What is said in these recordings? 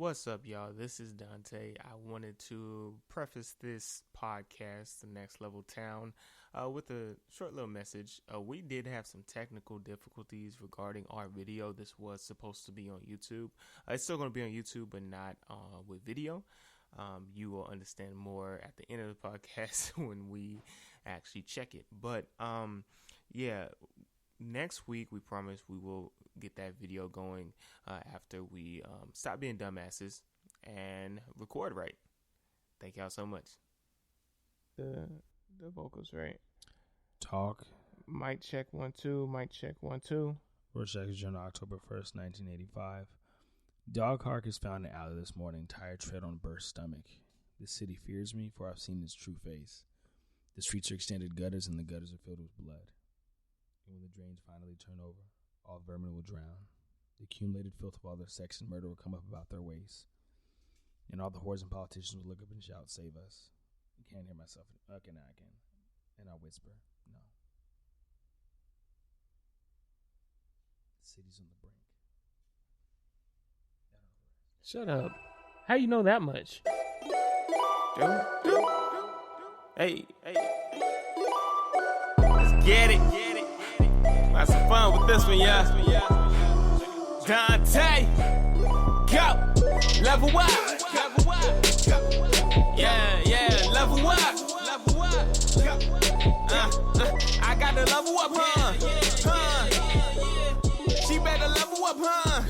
What's up, y'all? This is Donte. I wanted to preface this podcast, The Next Level Town, with a short little message. We did have some technical difficulties regarding our video. This was supposed to be on YouTube. It's still going to be on YouTube, but not with video. You will understand more at the end of the podcast when we actually check it. But, next week, we promise we will get that video going after we stop being dumbasses and record right. Thank y'all so much. The vocals right. Talk. Mic check 1 2. Mic check 1 2. World Records Journal, October 1st, 1985. Dog carcass found in alley this morning. Tired tread on burst stomach. This city fears me, for I've seen its true face. The streets are extended gutters, and the gutters are filled with blood. And when the drains finally turn over, all vermin will drown. The accumulated filth of all their sex and murder will come up about their waists. And all the whores and politicians will look up and shout, "Save us." I can't hear myself. Okay, now I can. And I'll whisper, "No." The city's on the brink. Shut up. How you know that much? Hey. Let's get it. Have some fun with this one, yeah. Donte, go. Level up. Yeah, level up. I got to level up, huh? She better level up, huh?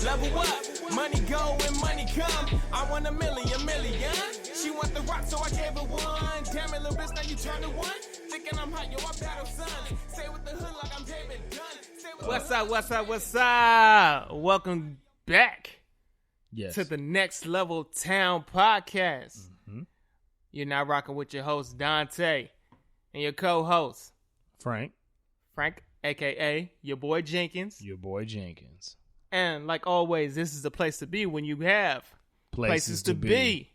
Level up. Money go and money come. I want a million. She want the rock, so I gave her one. Damn it, little bitch, now you turn to one. Thinking I'm hot, yo, I battle sons. Stay with the hood like I'm David Dunn. What's up? Welcome back to the Next Level Town Podcast. Mm-hmm. You're now rocking with your host, Donte, and your co-host, Frank, a.k.a. your boy Jenkins. And like always, this is the place to be when you have places to be.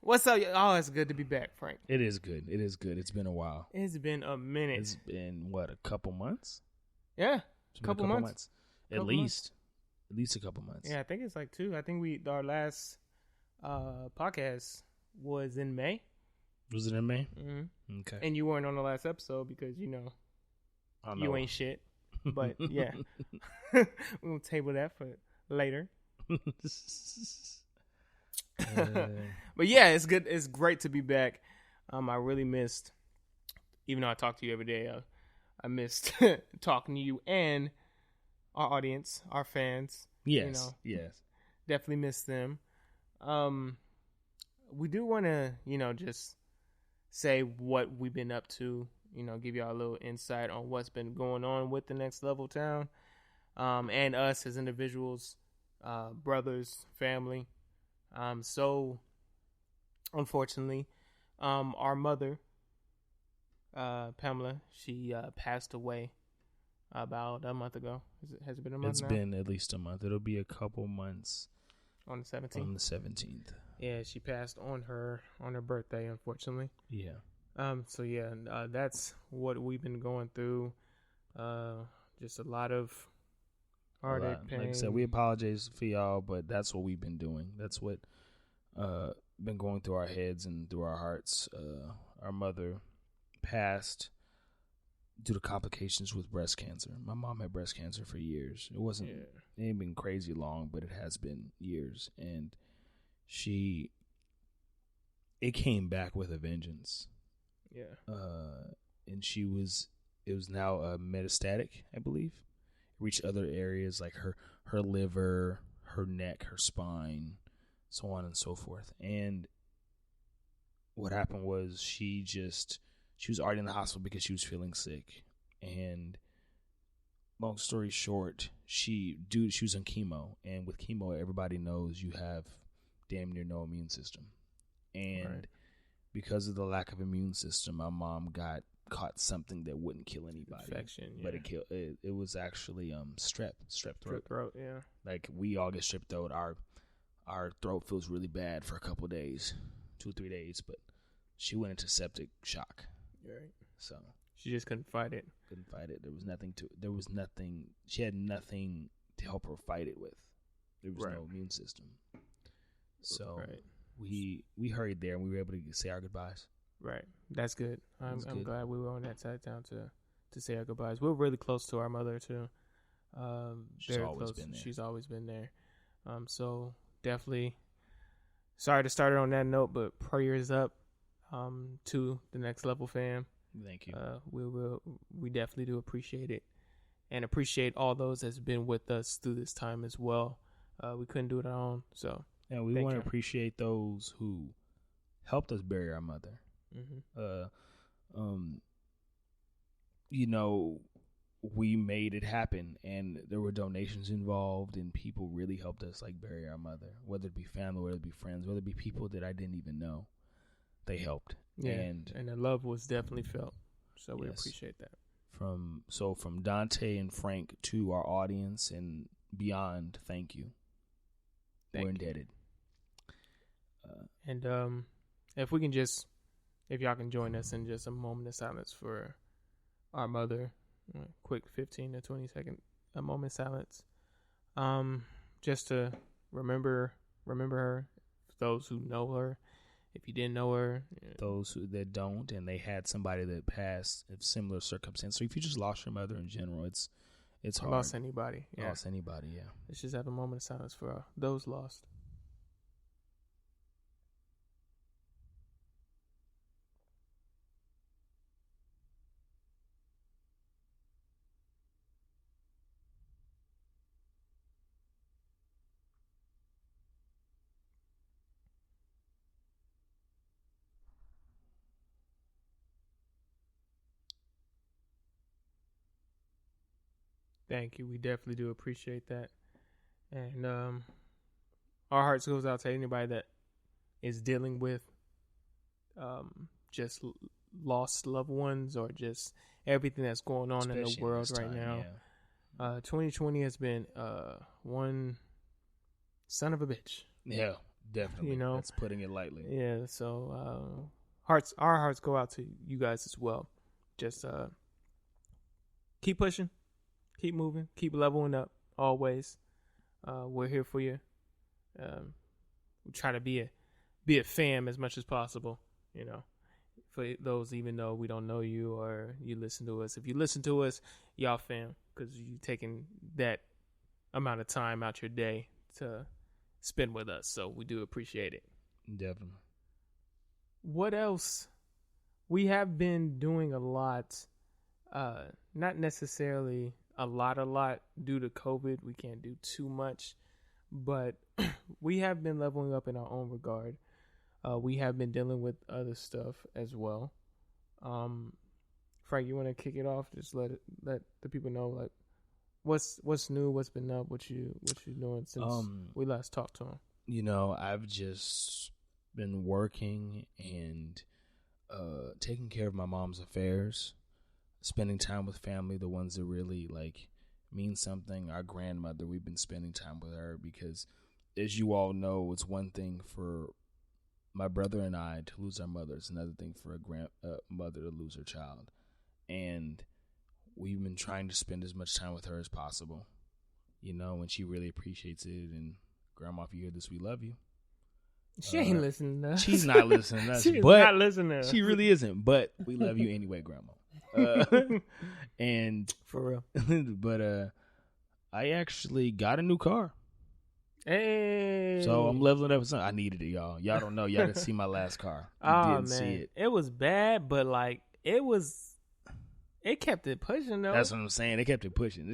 What's up? Oh, it's good to be back, Frank. It is good. It's been a while. It's been a minute. It's been, a couple months? Yeah, a couple months. At least a couple months. Yeah, I think it's like 2. I think our last podcast was in May. Was it in May? Mm-hmm. Okay. And you weren't on the last episode because, you ain't shit. But, yeah. We'll table that for later. But yeah, it's good. It's great to be back. I really missed, even though I talk to you every day, I missed talking to you and our audience, our fans. Yes. Definitely miss them. We do want to, just say what we've been up to, give y'all a little insight on what's been going on with the Next Level Town, and us as individuals, brothers, family. So, unfortunately, our mother, Pamela, she passed away about a month ago. Has it been a month now? It's been at least a month. It'll be a couple months. On the 17th? On the 17th. Yeah, she passed on her birthday, unfortunately. Yeah. That's what we've been going through. Just a lot of heartache, pain. Like I said, we apologize for y'all, but that's what we've been doing. That's what been going through our heads and through our hearts. Our mother passed due to complications with breast cancer. My mom had breast cancer for years. It ain't been crazy long, but it has been years. And it came back with a vengeance. Yeah. And it was now metastatic, I believe. It reached other areas like her liver, her neck, her spine, so on and so forth. And what happened was she was already in the hospital because she was feeling sick. And long story short, she was on chemo. And with chemo, everybody knows you have damn near no immune system. And because of the lack of immune system, my mom caught something that wouldn't kill anybody. Infection, yeah. But it was actually strep throat. Strep throat, yeah. Like we all get strep throat. Our throat feels really bad for a couple of days, 2-3 days, but she went into septic shock. Right. So she just couldn't fight it. There was nothing. She had nothing to to help her fight it with. There was Right. no immune system. So Right. we hurried there and we were able to say our goodbyes. Right. That's good. I'm good. glad we were on that side down to say our goodbyes. We're really close to our mother too. She's Very always close. been there. She's always been there. So definitely sorry to start it on that note, but prayers up to the Next Level fam. Thank you. We definitely do appreciate it, and appreciate all those that's been with us through this time as well. We couldn't do it on our own, so And we thank want you. to appreciate those who helped us bury our mother. You know, we made it happen, and there were donations involved, and people really helped us like bury our mother, whether it be family, whether it be friends, whether it be people that I didn't even know. They helped. Yeah, And the love was definitely felt, so we Yes. appreciate that. from Donte and Frank to our audience and beyond, thank you. We're Thank you. indebted. And if we can just, if y'all can join us in just a moment of silence for our mother, quick 15 to 20 second, a moment of silence, just to remember her, those who know her, if you didn't know her, Those that don't, and they had somebody that passed in similar circumstance. So if you just lost your mother in general, it's hard. lost anybody. Yeah. Lost anybody, yeah. Let's just have a moment of silence for those lost. Thank you. We definitely do appreciate that. And our hearts goes out to anybody that is dealing with just lost loved ones or just everything that's going on in the Especially world this right time, now. yeah. 2020 has been one son of a bitch. Yeah, definitely. You know? That's putting it lightly. Yeah, so our hearts go out to you guys as well. Just keep pushing, keep moving, keep leveling up always. We're here for you. We try to be a fam as much as possible, you know. For those, even though we don't know you or you listen to us. If you listen to us, y'all fam, because you taking that amount of time out your day to spend with us. So we do appreciate it. Definitely. What else? We have been doing a lot, not necessarily a lot due to COVID. We can't do too much, but we have been leveling up in our own regard. We have been dealing with other stuff as well. Frank, you want to kick it off? Just let the people know, like, what's new, what's been up, what you doing since we last talked to him. You know, I've just been working and taking care of my mom's affairs, spending time with family, the ones that really like mean something. Our grandmother, we've been spending time with her because, as you all know, it's one thing for my brother and I to lose our mother. It's another thing for a grandmother to lose her child. And we've been trying to spend as much time with her as possible, you know, and she really appreciates it. And Grandma, if you hear this, we love you. She ain't listening to us. She's not listening to us. She's but not listening to us. She really isn't, but we love you anyway, Grandma. And For real. but I actually got a new car. Hey. So I'm leveling up with something. I needed it, y'all. Y'all don't know. Y'all didn't see my last car. You didn't see it. It was bad, but like it kept it pushing though. That's what I'm saying. They kept it pushing.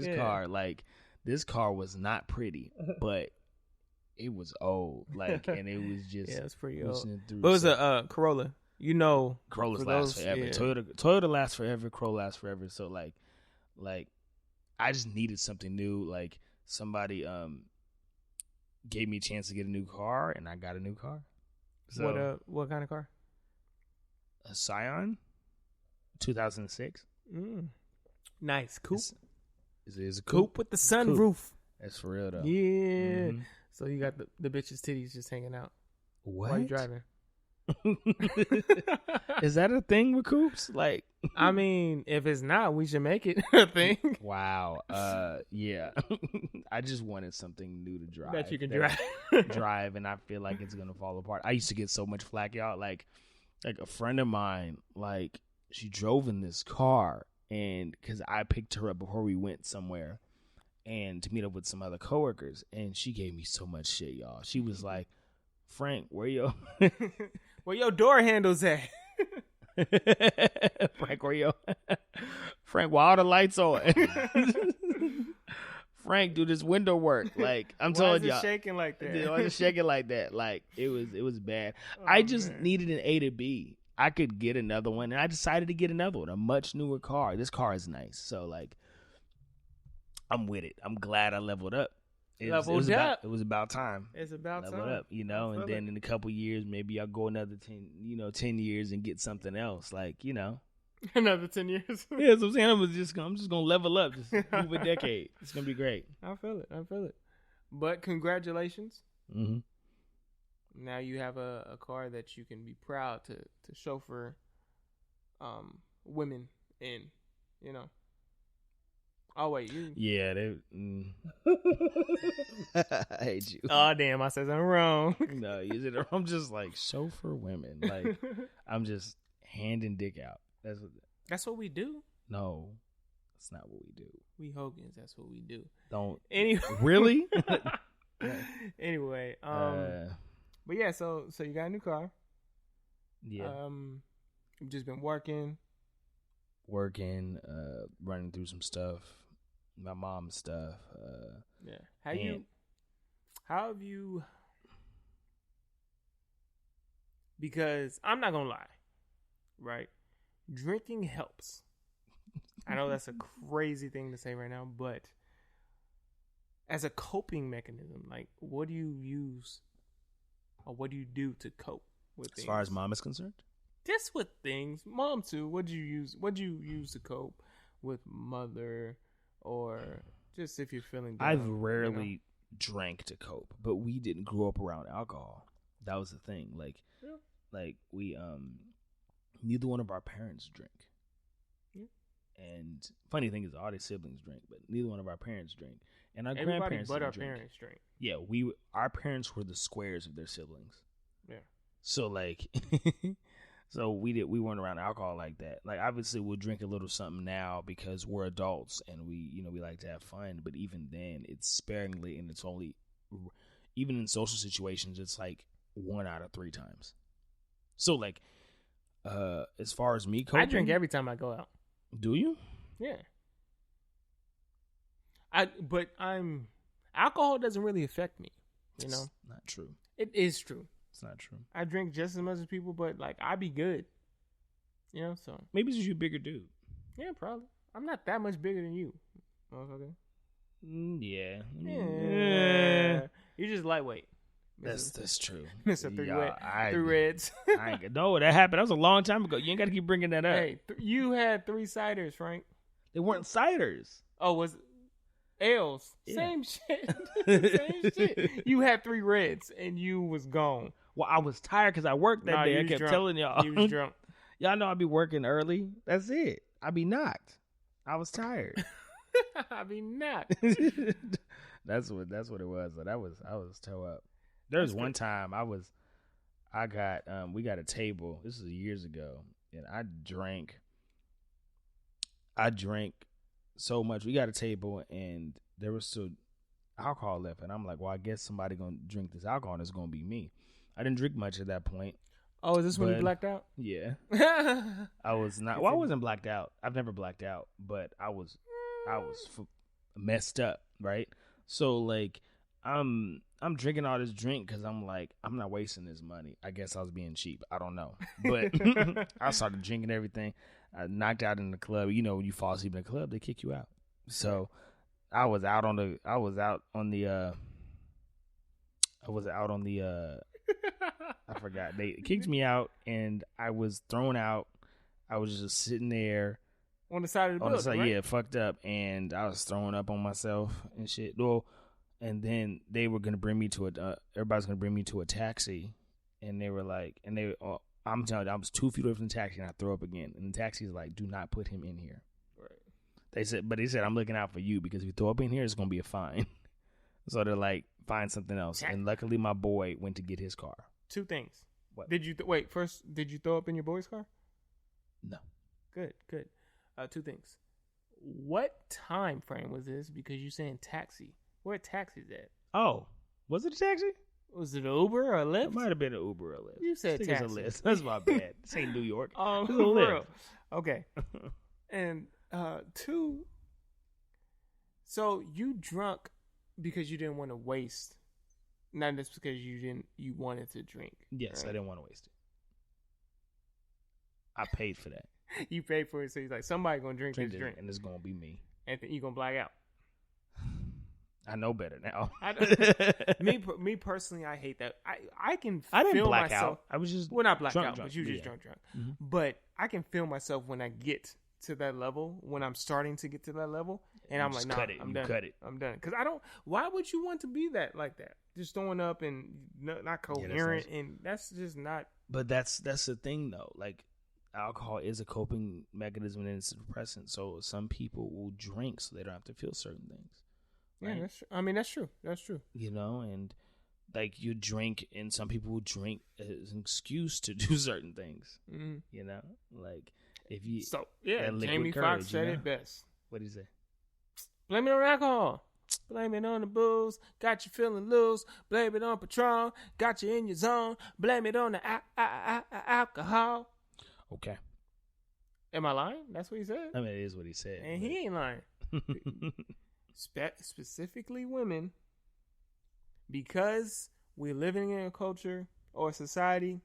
This car was not pretty, but it was old. Like, and it was just yeah, it's pretty old. through But it was a Corolla. You know, Corollas for last those- forever. yeah. Toyota lasts forever. Corolla lasts forever. So like I just needed something new. Like somebody gave me a chance to get a new car, and I got a new car. So What kind of car? a Scion, 2006. Nice coupe. It's a Coupe with the sunroof. That's for real though. Yeah. Mhm. So you got the bitch's titties just hanging out What? while you driving. Is that a thing with coupes? Like, I mean, if it's not, we should make it a thing. wow. Yeah. I just wanted something new to drive. That you can drive. Drive, and I feel like it's gonna fall apart. I used to get so much flack, y'all. Like a friend of mine, like, she drove in this car, and because I picked her up before we went somewhere, and to meet up with some other coworkers, and she gave me so much shit, y'all. She was like, Frank, where your door handles at? Frank, why all the lights on? Frank, do this window work. Like, I'm telling y'all, shaking like that? Why is it shaking like that? Like, it was bad. Oh, I just needed an A to B. I could get another one, and I decided to get another one, a much newer car. This car is nice, so like, I'm with it. I'm glad I leveled up. It was about time. It's about leveled time. up, you know, and then in a couple years, maybe I'll go another 10 years and get something else, like, you know. Another 10 years. Yeah, that's what I'm saying. I'm just gonna level up, just move a decade. It's gonna be great. I feel it. But congratulations. Mm-hmm. Now you have a car that you can be proud to chauffeur women in, you know. Oh wait, you. Yeah, I hate you. Oh damn, I said something wrong. No, I'm just like, chauffeur women. Like, I'm just handing dick out. That's what we do. No, that's not what we do. We Hogans, that's what we do. Don't. Anyway. Really? Anyway, but yeah, so you got a new car. Yeah. You've just been working, running through some stuff, my mom's stuff. Yeah. How have you? Because I'm not gonna lie, right? Drinking helps. I know that's a crazy thing to say right now, but as a coping mechanism, like, what do you use, or what do you do to cope with things? As far as mom is concerned? Just with things. Mom, too. What do you use to cope with mother, or just if you're feeling down? I've rarely drank to cope, but we didn't grow up around alcohol. That was the thing. Like, like we, neither one of our parents drink. Yeah. And funny thing is, all their siblings drink, but neither one of our parents drink. And our grandparents but didn't our drink. parents drink. Yeah, our parents were the squares of their siblings. Yeah. So like, so we weren't around alcohol like that. Like, obviously we'll drink a little something now because we're adults and we like to have fun. But even then, it's sparingly, and it's only, even in social situations, it's like 1 out of 3 times. So like, as far as me coping, I drink every time I go out. Do you? Yeah. Alcohol doesn't really affect me, you know? It's not true. It is true. It's not true. I drink just as much as people, but like, I be good. You know, so. Maybe it's just you a bigger dude. Yeah, probably. I'm not that much bigger than you, motherfucker. Yeah. You're just lightweight. That's true. Mr. Three Reds. I ain't, no, that happened. That was a long time ago. You ain't got to keep bringing that up. Hey, you had 3 ciders, Frank. They weren't ciders. Oh, was ales? Yeah. Same shit. Same shit. You had 3 reds and you was gone. Well, I was tired because I worked that day. I kept telling y'all. You was drunk. Y'all know I be working early. That's it. I be knocked. I was tired. I be knocked. That's what it was. But I was toe up. There was one time we got a table. This is years ago, and I drank so much. We got a table, and there was still alcohol left, and I'm like, well, I guess somebody gonna drink this alcohol, and it's gonna be me. I didn't drink much at that point. Oh, is this when you blacked out? Yeah. I was not. Well, I wasn't blacked out. I've never blacked out, but I was messed up, right? So like, I'm drinking all this drink because I'm like, I'm not wasting this money. I guess I was being cheap. I don't know. But I started drinking everything. I knocked out in the club. You know, when you fall asleep in the club, they kick you out. So I was out on the I forgot. They kicked me out and I was thrown out. I was just sitting there. On the side of the building, right? Yeah, fucked up. And I was throwing up on myself and shit. Well, and then they were going to bring me to everybody's going to bring me to a taxi. and they were like, I'm telling you, I was 2 feet away from the taxi, and I throw up again. And the taxi's like, do not put him in here. Right. They said, I'm looking out for you because if you throw up in here, it's gonna be a fine. So they're like, find something else. And luckily, my boy went to get his car. 2 things. What? Did you first? Did you throw up in your boy's car? No. Good. 2 things. What time frame was this? Because you saying taxi. Where taxi's at? Oh, was it a taxi? Was it an Uber or a Lyft? It might have been an Uber or a Lyft. You said I think taxi. It's a Lyft. That's my bad. This ain't New York. Oh, it's a Lyft. real. Okay. And 2. So you drunk because you didn't want to waste, not just because you wanted to drink. Yes, right? I didn't want to waste it. I paid for that. You paid for it, so he's like, somebody gonna drink this drink, and it's gonna be me. and then you gonna black out. I know better now. Me personally, I hate that. I can. I didn't feel black myself, out. I was just not black drunk, out, but you just drunk. Mm-hmm. But I can feel myself when I get to that level, when I'm starting to get to that level, and I'm like, nah, I'm done. I'm done. Because I don't. Why would you want to be that like that? Just throwing up and not coherent, and that's just not. But that's the thing though. Like, alcohol is a coping mechanism and it's a depressant. So some people will drink so they don't have to feel certain things. Right? Yeah, that's true. I mean, that's true. That's true. You know, and like you drink, and some people will drink as an excuse to do certain things. Mm-hmm. You know, like if you. So yeah, Jamie courage, Foxx said it best. What did he say? Blame it on alcohol. Blame it on the booze. Got you feeling loose. Blame it on Patron. Got you in your zone. Blame it on the alcohol. Okay. Am I lying? That's what he said. I mean, it is what he said. And he ain't lying. Specifically women, because we're living in a culture or a society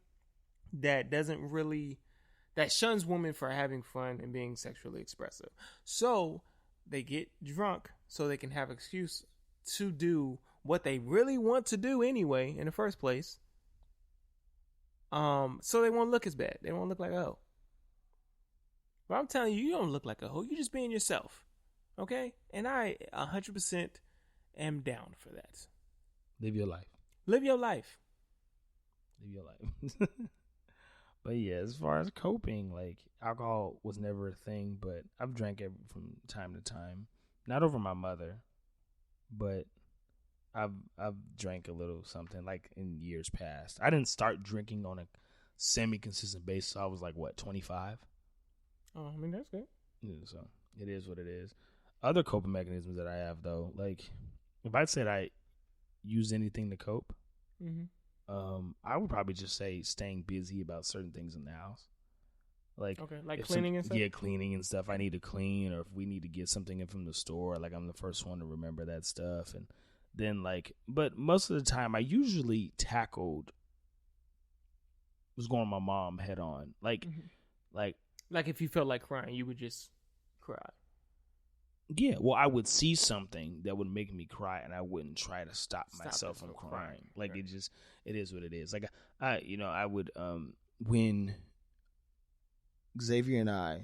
that that shuns women for having fun and being sexually expressive. So they get drunk so they can have excuse to do what they really want to do anyway in the first place. So they won't look as bad. They won't look like a hoe. But I'm telling you, you don't look like a hoe. You're just being yourself. Okay? And I 100% am down for that. Live your life. Live your life. Live your life. But yeah, as far as coping, like alcohol was never a thing, but I've drank it from time to time. Not over my mother, but I've drank a little something like in years past. I didn't start drinking on a semi-consistent basis. So I was like, what, 25? Oh, I mean, that's good. Yeah, so it is what it is. Other coping mechanisms that I have, though, like if I said I use anything to cope, I would probably just say staying busy about certain things in the house. Like, okay, like cleaning and stuff? Yeah, cleaning and stuff. I need to clean, or if we need to get something in from the store, like I'm the first one to remember that stuff. And then but most of the time I usually was going my mom head on. Like if you felt like crying, you would just cry. Yeah, well, I would see something that would make me cry, and I wouldn't try to stop myself from crying. Like, right. It is what it is. Like, I would, when Xavier and I,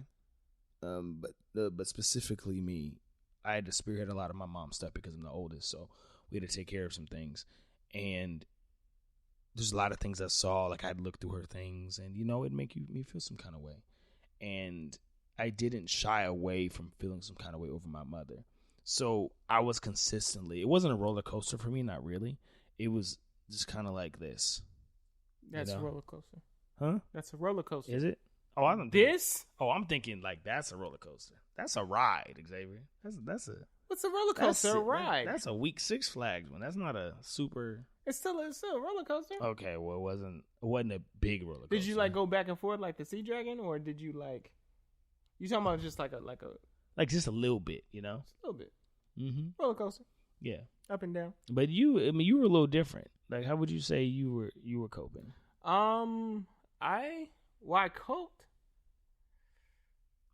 but specifically me, I had to spearhead a lot of my mom's stuff because I'm the oldest, so we had to take care of some things. And there's a lot of things I saw, like I'd look through her things, and, it'd make me feel some kind of way. And I didn't shy away from feeling some kind of way over my mother. So I was consistently, it wasn't a roller coaster for me, not really. It was just kind of like this. That's a roller coaster. Huh? That's a roller coaster. Is it? Oh, I'm thinking like that's a roller coaster. That's a ride, Xavier. That's a. What's a roller coaster? A ride. That's a weak Six Flags one. That's not a super. It's still a roller coaster. Okay, well, it wasn't a big roller coaster. Did you go back and forth like the Sea Dragon, or did you You talking about just like just a little bit, Just a little bit. Mm-hmm. Roller coaster. Yeah. Up and down. But you were a little different. Like, how would you say you were coping? I coped.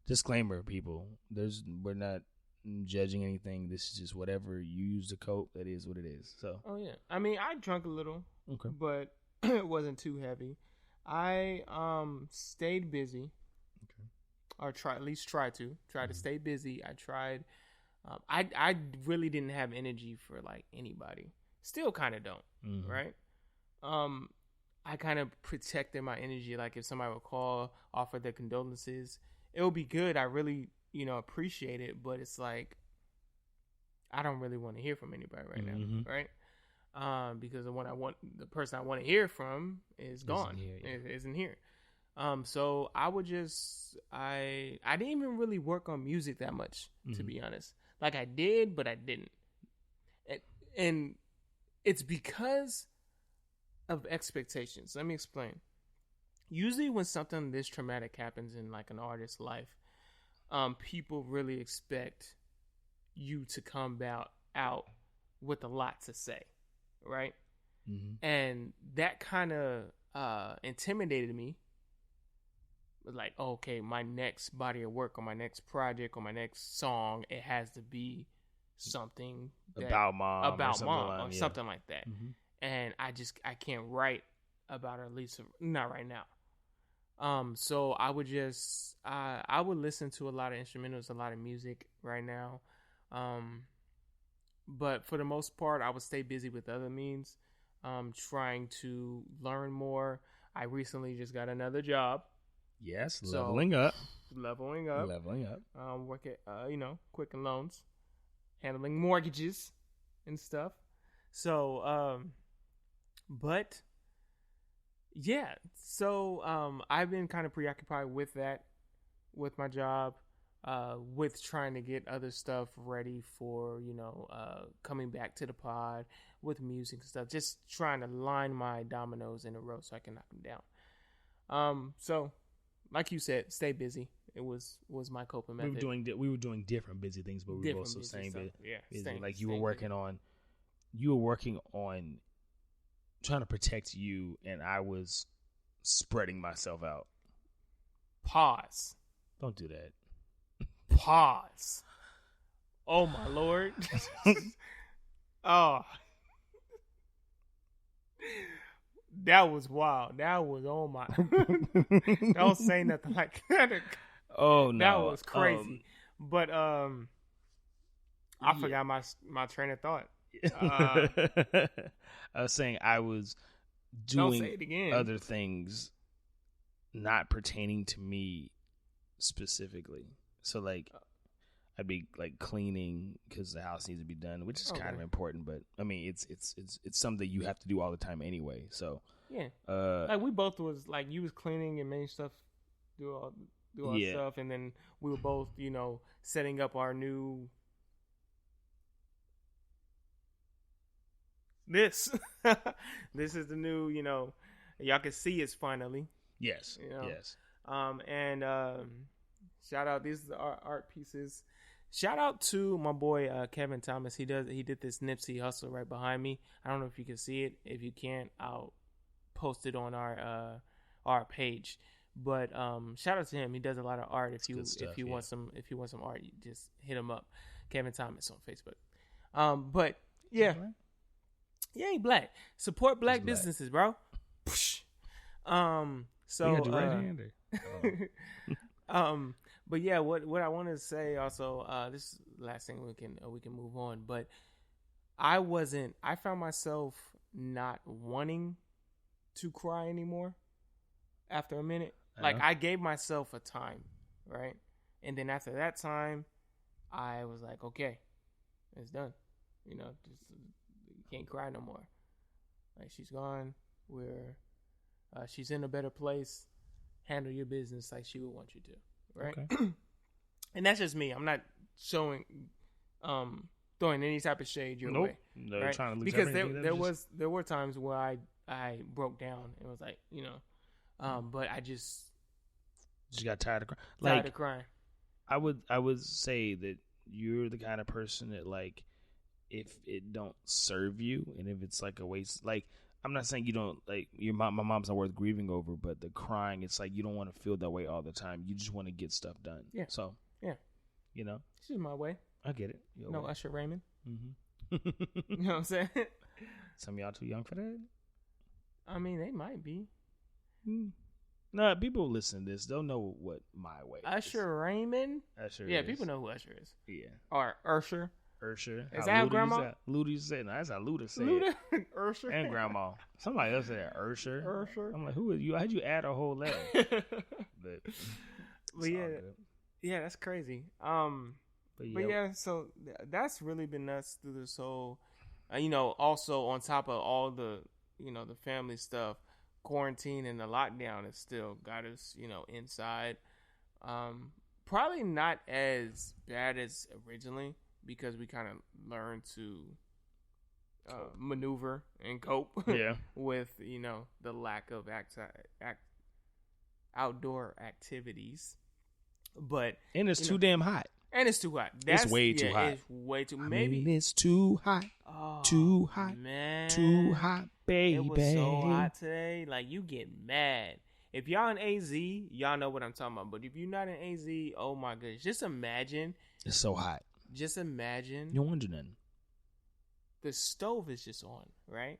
Disclaimer, people. We're not judging anything. This is just whatever you use to cope. That is what it is. So. Oh yeah. I mean, I drank a little. Okay. But it wasn't too heavy. I stayed busy. Or try to stay busy. I tried. I really didn't have energy for anybody. Still kind of don't. Mm-hmm. Right. I kind of protected my energy. Like if somebody would call, offer their condolences, it would be good. I really, appreciate it. But it's like, I don't really want to hear from anybody right now, right? Because the person I want to hear from is gone, isn't here. So I would I didn't even really work on music that much, to be honest. Like I did, but I didn't. And it's because of expectations. Let me explain. Usually when something this traumatic happens in like an artist's life, people really expect you to come out with a lot to say, right? And that kind of intimidated me. Like, okay, my next body of work or my next project or my next song, it has to be something about mom or something like that. And I can't write about her, at least not right now. So I would I would listen to a lot of instrumentals, a lot of music right now. But for the most part, I would stay busy with other means, trying to learn more. I recently just got another job. Yes, leveling up. Work at Quicken Loans, handling mortgages and stuff. So, but yeah, so I've been kind of preoccupied with that, with my job, with trying to get other stuff ready for coming back to the pod with music and stuff. Just trying to line my dominoes in a row so I can knock them down. So. Like you said, stay busy. It was my coping method. We were doing different busy things, but we were also staying busy. Yeah, like you were working on trying to protect you, and I was spreading myself out. Pause. Don't do that. Pause. Oh my Lord. Oh. That was wild. That was my. Don't say nothing like that. Oh no, that was crazy. But I forgot my train of thought. I was saying I was doing other things not pertaining to me specifically. So like, I'd be like cleaning because the house needs to be done, which is kind of important. But I mean, it's something you have to do all the time anyway. So yeah, like we both was like you was cleaning and making stuff, do all stuff, and then we were both setting up our new. This is the new y'all can see it's finally. Yes. Yes. And shout out, these are art pieces. Shout out to my boy Kevin Thomas. He did this Nipsey Hustle right behind me. I don't know if you can see it. If you can't, I'll post it on our page. But shout out to him. He does a lot of art. If you want some art, you just hit him up. Kevin Thomas on Facebook. But yeah. Yeah, he black. Support black businesses, bro. So you right-hander. But yeah, what I wanted to say also, this is the last thing we can move on. But I found myself not wanting to cry anymore after a minute. Like I gave myself a time, right? And then after that time, I was like, okay, it's done. Just you can't cry no more. Like she's gone. She's in a better place. Handle your business like she would want you to. Right. Okay. And that's just me. I'm not throwing any type of shade your way. No, right? Trying to lose because there were times where I broke down and was like, but I just got tired of crying. Tired of crying. I would say that you're the kind of person that like if it don't serve you and if it's like a waste, like I'm not saying you don't like my mom's not worth grieving over, but the crying, it's like you don't want to feel that way all the time. You just want to get stuff done. Yeah. So yeah, this is my way. I get it. No way. Usher Raymond. Mm-hmm. You know what I'm saying? Some of y'all too young for that. I mean, they might be. No, people listen to this. They'll know what my way is. Usher Raymond. Usher. Yeah, is. people know who Usher is. Yeah. Or Usher. Ursher. Is that how grandma? Luda used to say. No, that's how Luda said. Luda, Ursher, and grandma. Somebody else said Ursher. Ursher. I'm like, who are you? How'd you add a whole letter? But yeah, that's crazy. So that's really been nuts through this whole, also on top of all the, the family stuff, quarantine and the lockdown has still got us, inside. Probably not as bad as originally because we kind of learned to maneuver and cope with, the lack of outdoor activies. And it's too damn hot. And it's too hot. It's way too hot. It's way too. It's too hot. Oh, too hot. Man. Too hot, baby. It was so hot today. Like, you get mad. If y'all in AZ, y'all know what I'm talking about. But if you're not in AZ, oh my goodness. Just imagine. It's so hot. Just imagine. You don't want to do nothing. The stove is just on, right?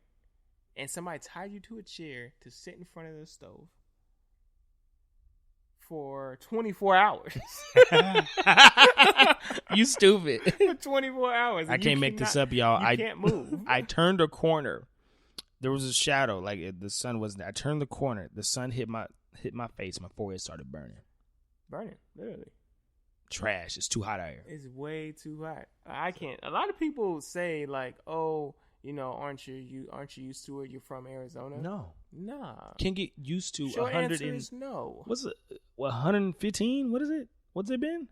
And somebody tied you to a chair to sit in front of the stove for 24 hours. You stupid. For 24 hours. I can't make this up, y'all. I can't move. I turned a corner. There was a shadow. Like, the sun wasn't there. I turned the corner. The sun hit my face. My forehead started burning. Burning, literally. Trash. It's too hot out here. It's way too hot. I can't. A lot of people say, like, oh, aren't you used to it? You're from Arizona. No. Nah. Can't get used to Short 100 answer and is no. What's it? 115? What is it? What's it been?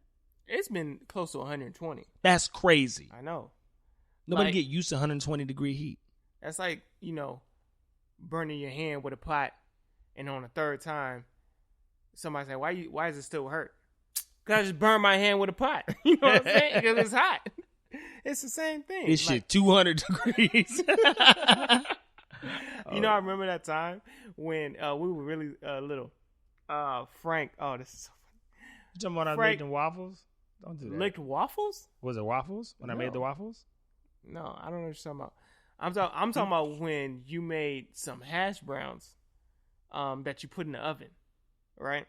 It's been close to 120. That's crazy. I know. Nobody get used to 120 degree heat. That's like, burning your hand with a pot, and on the third time, somebody say, why does it still hurt? Because I just burned my hand with a pot. You know what I'm saying? Because it's hot. It's the same thing. It's shit 200 degrees. I remember that time when we were really little. Frank, this is so funny. You talking about I made the waffles? Don't do that. Licked waffles? Was it waffles when I made the waffles? No, I don't know what you're talking about. I'm talking about when you made some hash browns that you put in the oven, right?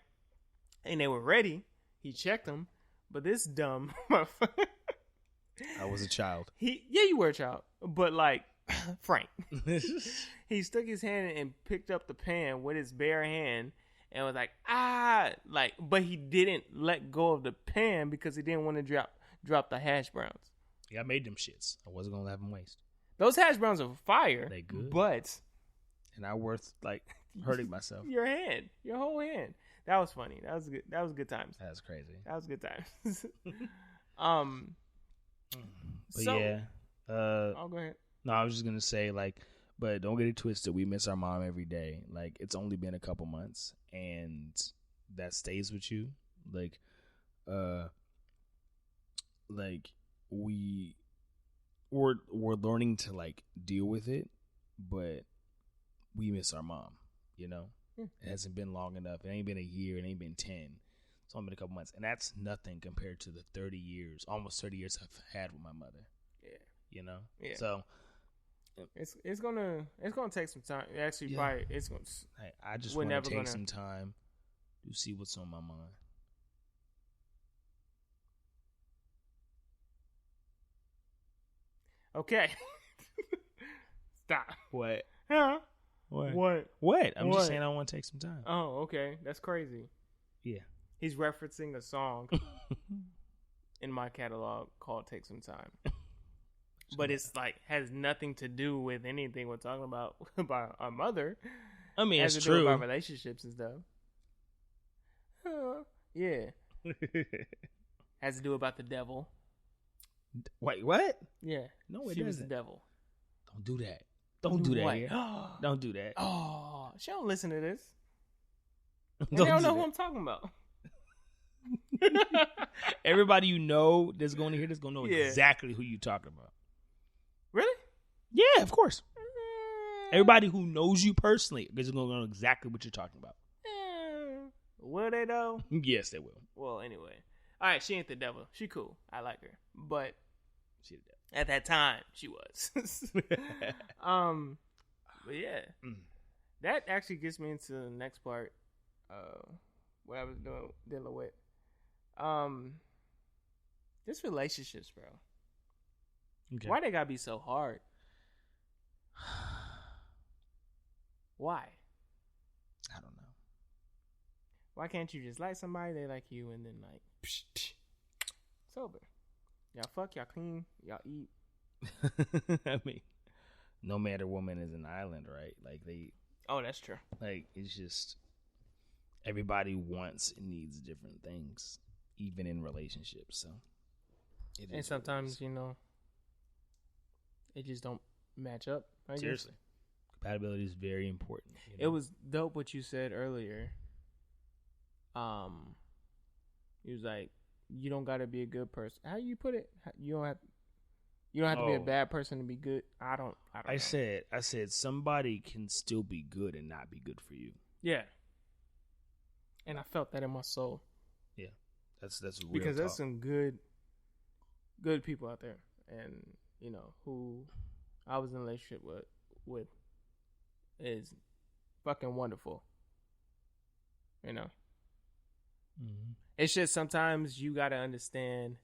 And they were ready. He checked them, but this dumb motherfucker. I was a child. You were a child, but like Frank, he stuck his hand in and picked up the pan with his bare hand and was like, but he didn't let go of the pan because he didn't want to drop the hash browns. Yeah, I made them shits. I wasn't gonna let them waste. Those hash browns are fire. They good, but and not worth like hurting myself. Your whole hand. That was funny. That was good. That was good times. That's crazy. That was good times. But yeah. I'll go ahead. No, I was just gonna say but don't get it twisted. We miss our mom every day. Like, it's only been a couple months, and that stays with you. We're learning to deal with it, but we miss our mom. It hasn't been long enough. It ain't been a year. It ain't been 10. It's only been a couple months, and that's nothing compared to the 30 years, almost 30 years I've had with my mother. Yeah. Yeah. So it's gonna take some time. Actually, probably it's gonna. I just want to take some time to see what's on my mind. Okay. Stop. What? Huh? What? I'm just saying I want to take some time. Oh, okay. That's crazy. Yeah. He's referencing a song in my catalog called Take Some Time. But it's has nothing to do with anything we're talking about our mother. I mean, it's true. Has to do with our relationships and stuff. Yeah. Has to do about the devil. Wait, what? Yeah. No, it she doesn't. Was the devil. Don't do that. Don't do that here. Don't do that. Oh, she don't listen to this. They don't know who I'm talking about. Everybody that's going to hear this going to know exactly who you're talking about. Really? Yeah, of course. Everybody who knows you personally is going to know exactly what you're talking about. Will they though? Yes, they will. Well, anyway. All right, she ain't the devil. She cool. I like her. But she the devil. At that time, she was. But yeah. That actually gets me into the next part. What I was dealing with. This relationships, bro. Okay. Why they gotta be so hard? Why? I don't know. Why can't you just like somebody, they like you, and then like, psh, psh, it's over. Y'all fuck, y'all clean, y'all eat. I mean, no man or woman is an island, right? Like they. Oh, that's true. Like it's just everybody wants and needs different things, even in relationships. So, and sometimes it just don't match up. Seriously, compatibility is very important. It was dope what you said earlier. He was like, you don't got to be a good person. How you put it? You don't have to be a bad person to be good. I don't know. I said somebody can still be good and not be good for you. Yeah. And I felt that in my soul. Yeah. That's real because talk. there's some good people out there, and who I was in a relationship with is fucking wonderful. Mm-hmm. It's just sometimes you got to understand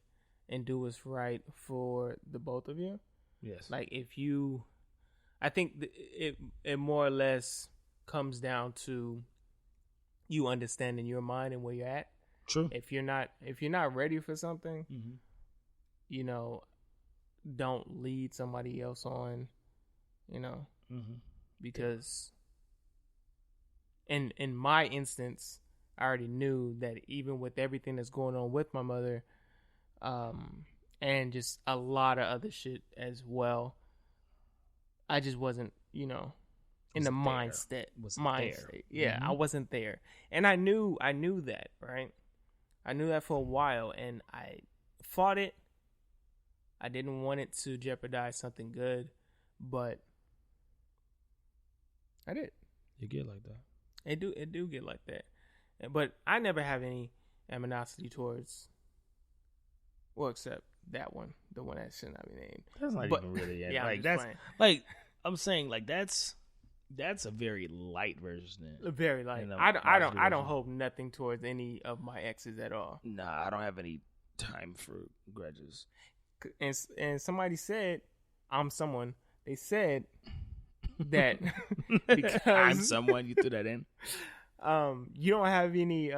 and do what's right for the both of you. Yes. Like I think it more or less comes down to you understanding your mind and where you're at. True. If you're not ready for something, mm-hmm. Don't lead somebody else on, mm-hmm. because in my instance, I already knew that even with everything that's going on with my mother, and just a lot of other shit as well, I just wasn't, in the mindset. Yeah, mm-hmm. I wasn't there. And I knew that, right? I knew that for a while, and I fought it. I didn't want it to jeopardize something good, but I did. You get like that. It do get like that. But I never have any animosity towards, well, except that one, the one that should not be named. That's not even really it. Yeah, like that's playing. Like I'm saying, like that's a very light version. Very light. I don't hold nothing towards any of my exes at all. Nah, I don't have any time for grudges. And somebody said, I'm someone. They said that because I'm someone, you threw that in. You don't have any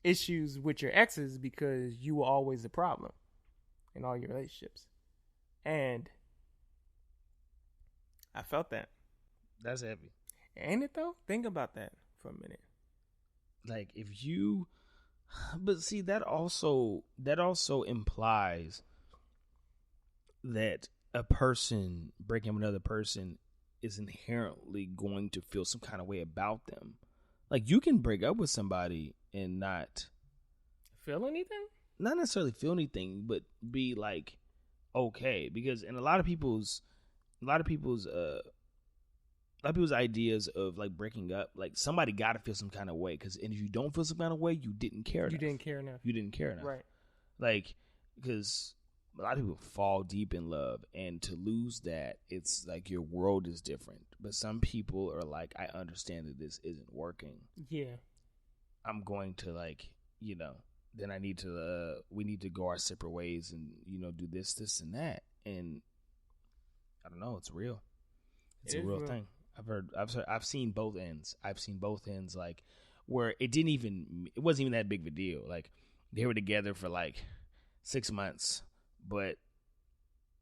issues with your exes because you were always the problem in all your relationships. And I felt that. That's heavy. Ain't it though? Think about that for a minute. Like if you, but see that also implies that a person breaking up with another person is inherently going to feel some kind of way about them. Like you can break up with somebody and not feel anything? Not necessarily feel anything, but be like okay. Because in a lot of people's ideas of like breaking up, like somebody got to feel some kind of way. Because if you don't feel some kind of way, you didn't care enough. You didn't care enough. You didn't care enough. Right. Like because a lot of people fall deep in love, and to lose that, it's like your world is different. But some people are like, I understand that this isn't working. Yeah. I'm going to then I need to, we need to go our separate ways and, do this, and that. And I don't know, it's real. It's a real thing. I've seen both ends. I've seen both ends, like where it wasn't even that big of a deal. Like they were together for like 6 months. But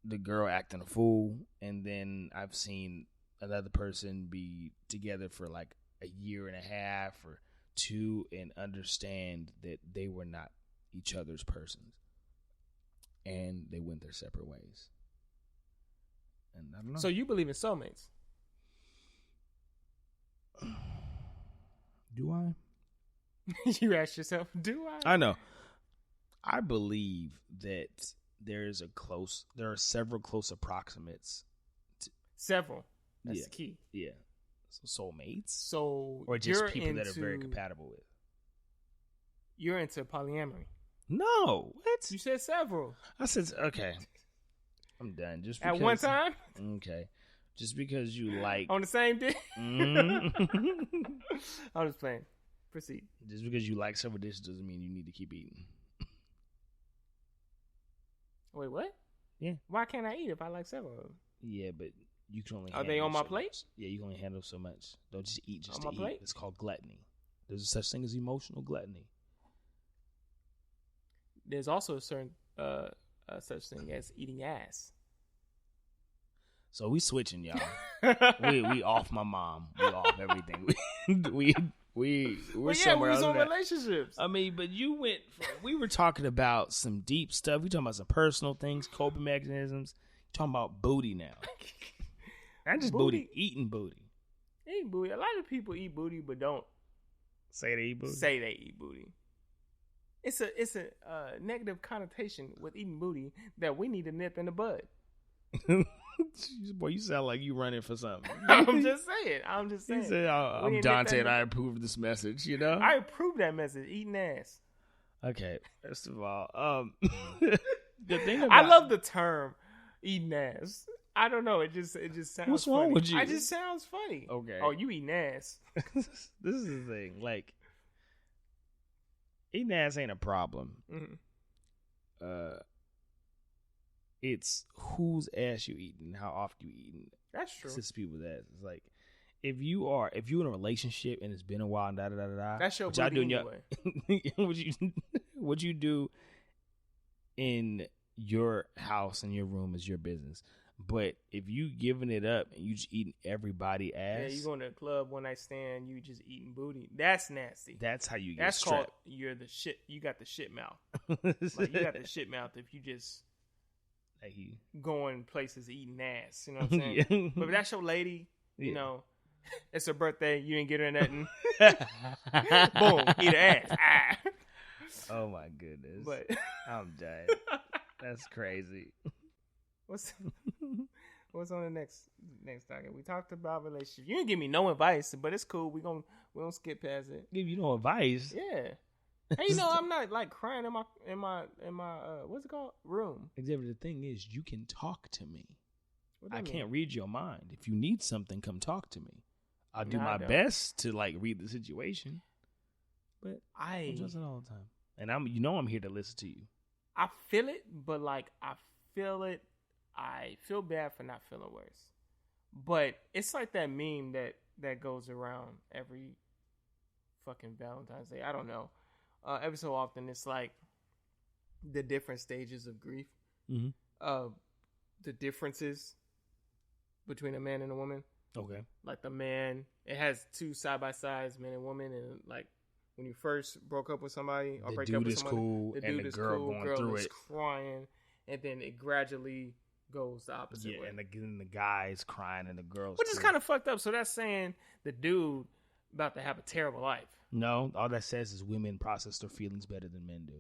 the girl acting a fool, and then I've seen another person be together for like a year and a half or 2 and understand that they were not each other's persons, and they went their separate ways. And I don't know. So you believe in soulmates? Do I? You ask yourself, do I? I know. I believe that there are several close approximates. Several. That's the key. Yeah. So soulmates? So or just people that are very compatible with. You're into polyamory. No. What? You said several. I said, okay. I'm done. Just because, at one time? Okay. Just because you like. On the same day? Mm-hmm. I'm just playing. Proceed. Just because you like several dishes doesn't mean you need to keep eating. Wait, what? Yeah. Why can't I eat if I like several of them? Yeah, but you can only. Are they on my plate? Much. Yeah, you can only handle so much. Don't just eat just on to my eat. plate? It's called gluttony. There's a such thing as emotional gluttony. There's also a certain such thing as eating ass. So we switching, y'all. we off my mom. We off everything. We're somewhere we was else on relationships. I mean, but you went. We were talking about some deep stuff. We talking about some personal things, coping mechanisms. Talking about booty now. Not just booty, eating booty. Eating booty. A lot of people eat booty, but don't say they eat booty. Say they eat booty. It's a negative connotation with eating booty that we need to nip in the bud. Boy, you sound like you running for something. I'm just saying. He said, I'm Donte and I approve of this message, you know? I approve that message, eating ass. Okay, first of all, the thing about... I love the term eating ass. I don't know, it just sounds What's funny. wrong with you? It just sounds funny. Okay. Oh, you eating ass. This is the thing, like, eating ass ain't a problem. Mm-hmm. It's whose ass you eating, how often you eating. That's true. It's people's ass. It's like if you're in a relationship and it's been a while, that's your booty anyway. What you do in your house and your room is your business. But if you giving it up and you just eating everybody ass, yeah, you going to a club one night stand, you just eating booty. That's nasty. That's how you get. That's stripped. called you're the shit. You got the shit mouth. Like, you got the shit mouth if you just. Like going places eating ass, you know what I'm saying? Yeah. But if that's your lady, you know, it's her birthday, you didn't get her nothing. Boom, eat her ass. Ah. Oh my goodness. But I'm dead. That's crazy. What's on the next topic? We talked about relationships. You didn't give me no advice, but it's cool. We don't skip past it. Give you no advice. Yeah. Hey, you know, I'm not like crying in my what's it called? Room. Except the thing is, you can talk to me. I mean? can't read your mind. If you need something, come talk to me. I'll do my don't. best to like read the situation. But I just it all the time. And I'm here to listen to you. I feel it, but like I feel bad for not feeling worse. But it's like that meme that goes around every fucking Valentine's Day. I don't know. Every so often, it's like the different stages of grief. Mm-hmm. The differences between a man and a woman. Okay. Like the man, it has two side-by-sides, man and woman. And like when you first broke up with somebody or break up with somebody, cool, the and dude the is girl cool, going girl through is it. crying. And then it gradually goes the opposite way. And again, the guy's crying and the girl's Which is kind of fucked up. So that's saying the dude about to have a terrible life. No, all that says is women process their feelings better than men do.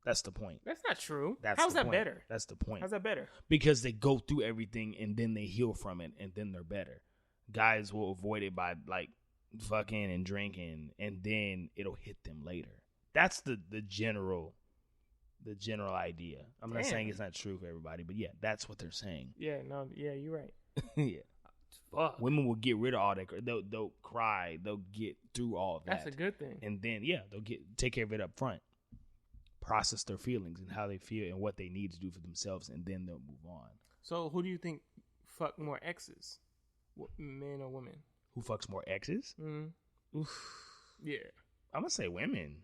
That's the point. That's not true. How's that point. better? That's the point. How's that better? Because they go through everything and then they heal from it and then they're better. Guys will avoid it by like fucking and drinking and then it'll hit them later. That's the general idea. I'm not saying it's not true for everybody, but yeah, that's what they're saying. Yeah, no, yeah, you're right. Yeah. Fuck. Women will get rid of all that. They'll cry. They'll get through all of that. That's a good thing. And then, yeah, they'll take care of it up front. Process their feelings and how they feel and what they need to do for themselves, and then they'll move on. So who do you think fuck more exes? Men or women? Who fucks more exes? Mm-hmm. Yeah. I'm going to say women.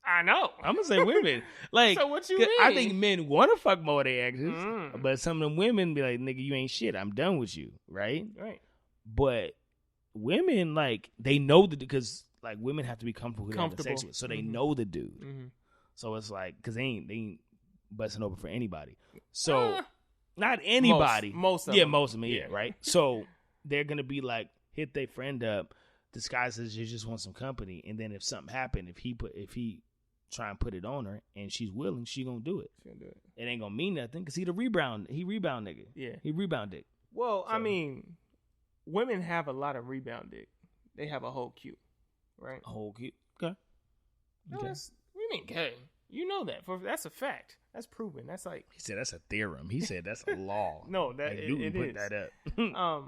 I know. I'm going to say women. Like, so what you mean? I think men want to fuck more of their exes, but some of them women be like, nigga, you ain't shit. I'm done with you, right? Right. But women, like, they know that because, like, women have to be comfortable with having sex with, so they know the dude. Mm-hmm. So it's like, because they ain't busting open for anybody. So, not anybody. Most of them. Yeah, most of them, yeah, right? So, they're going to be like, hit their friend up, disguises you just want some company, and then if something happened, if he try and put it on her and she's willing, she gonna do it. She gonna do it. It ain't gonna mean nothing because he rebound nigga. Yeah. He rebound dick. Well, so. I mean, women have a lot of rebound dick. They have a whole queue, right? A whole queue. Okay. No, what do you mean gay? You know that. That's a fact. That's proven. That's like he said that's a theorem. He said that's a law. No, that like it put is. that up.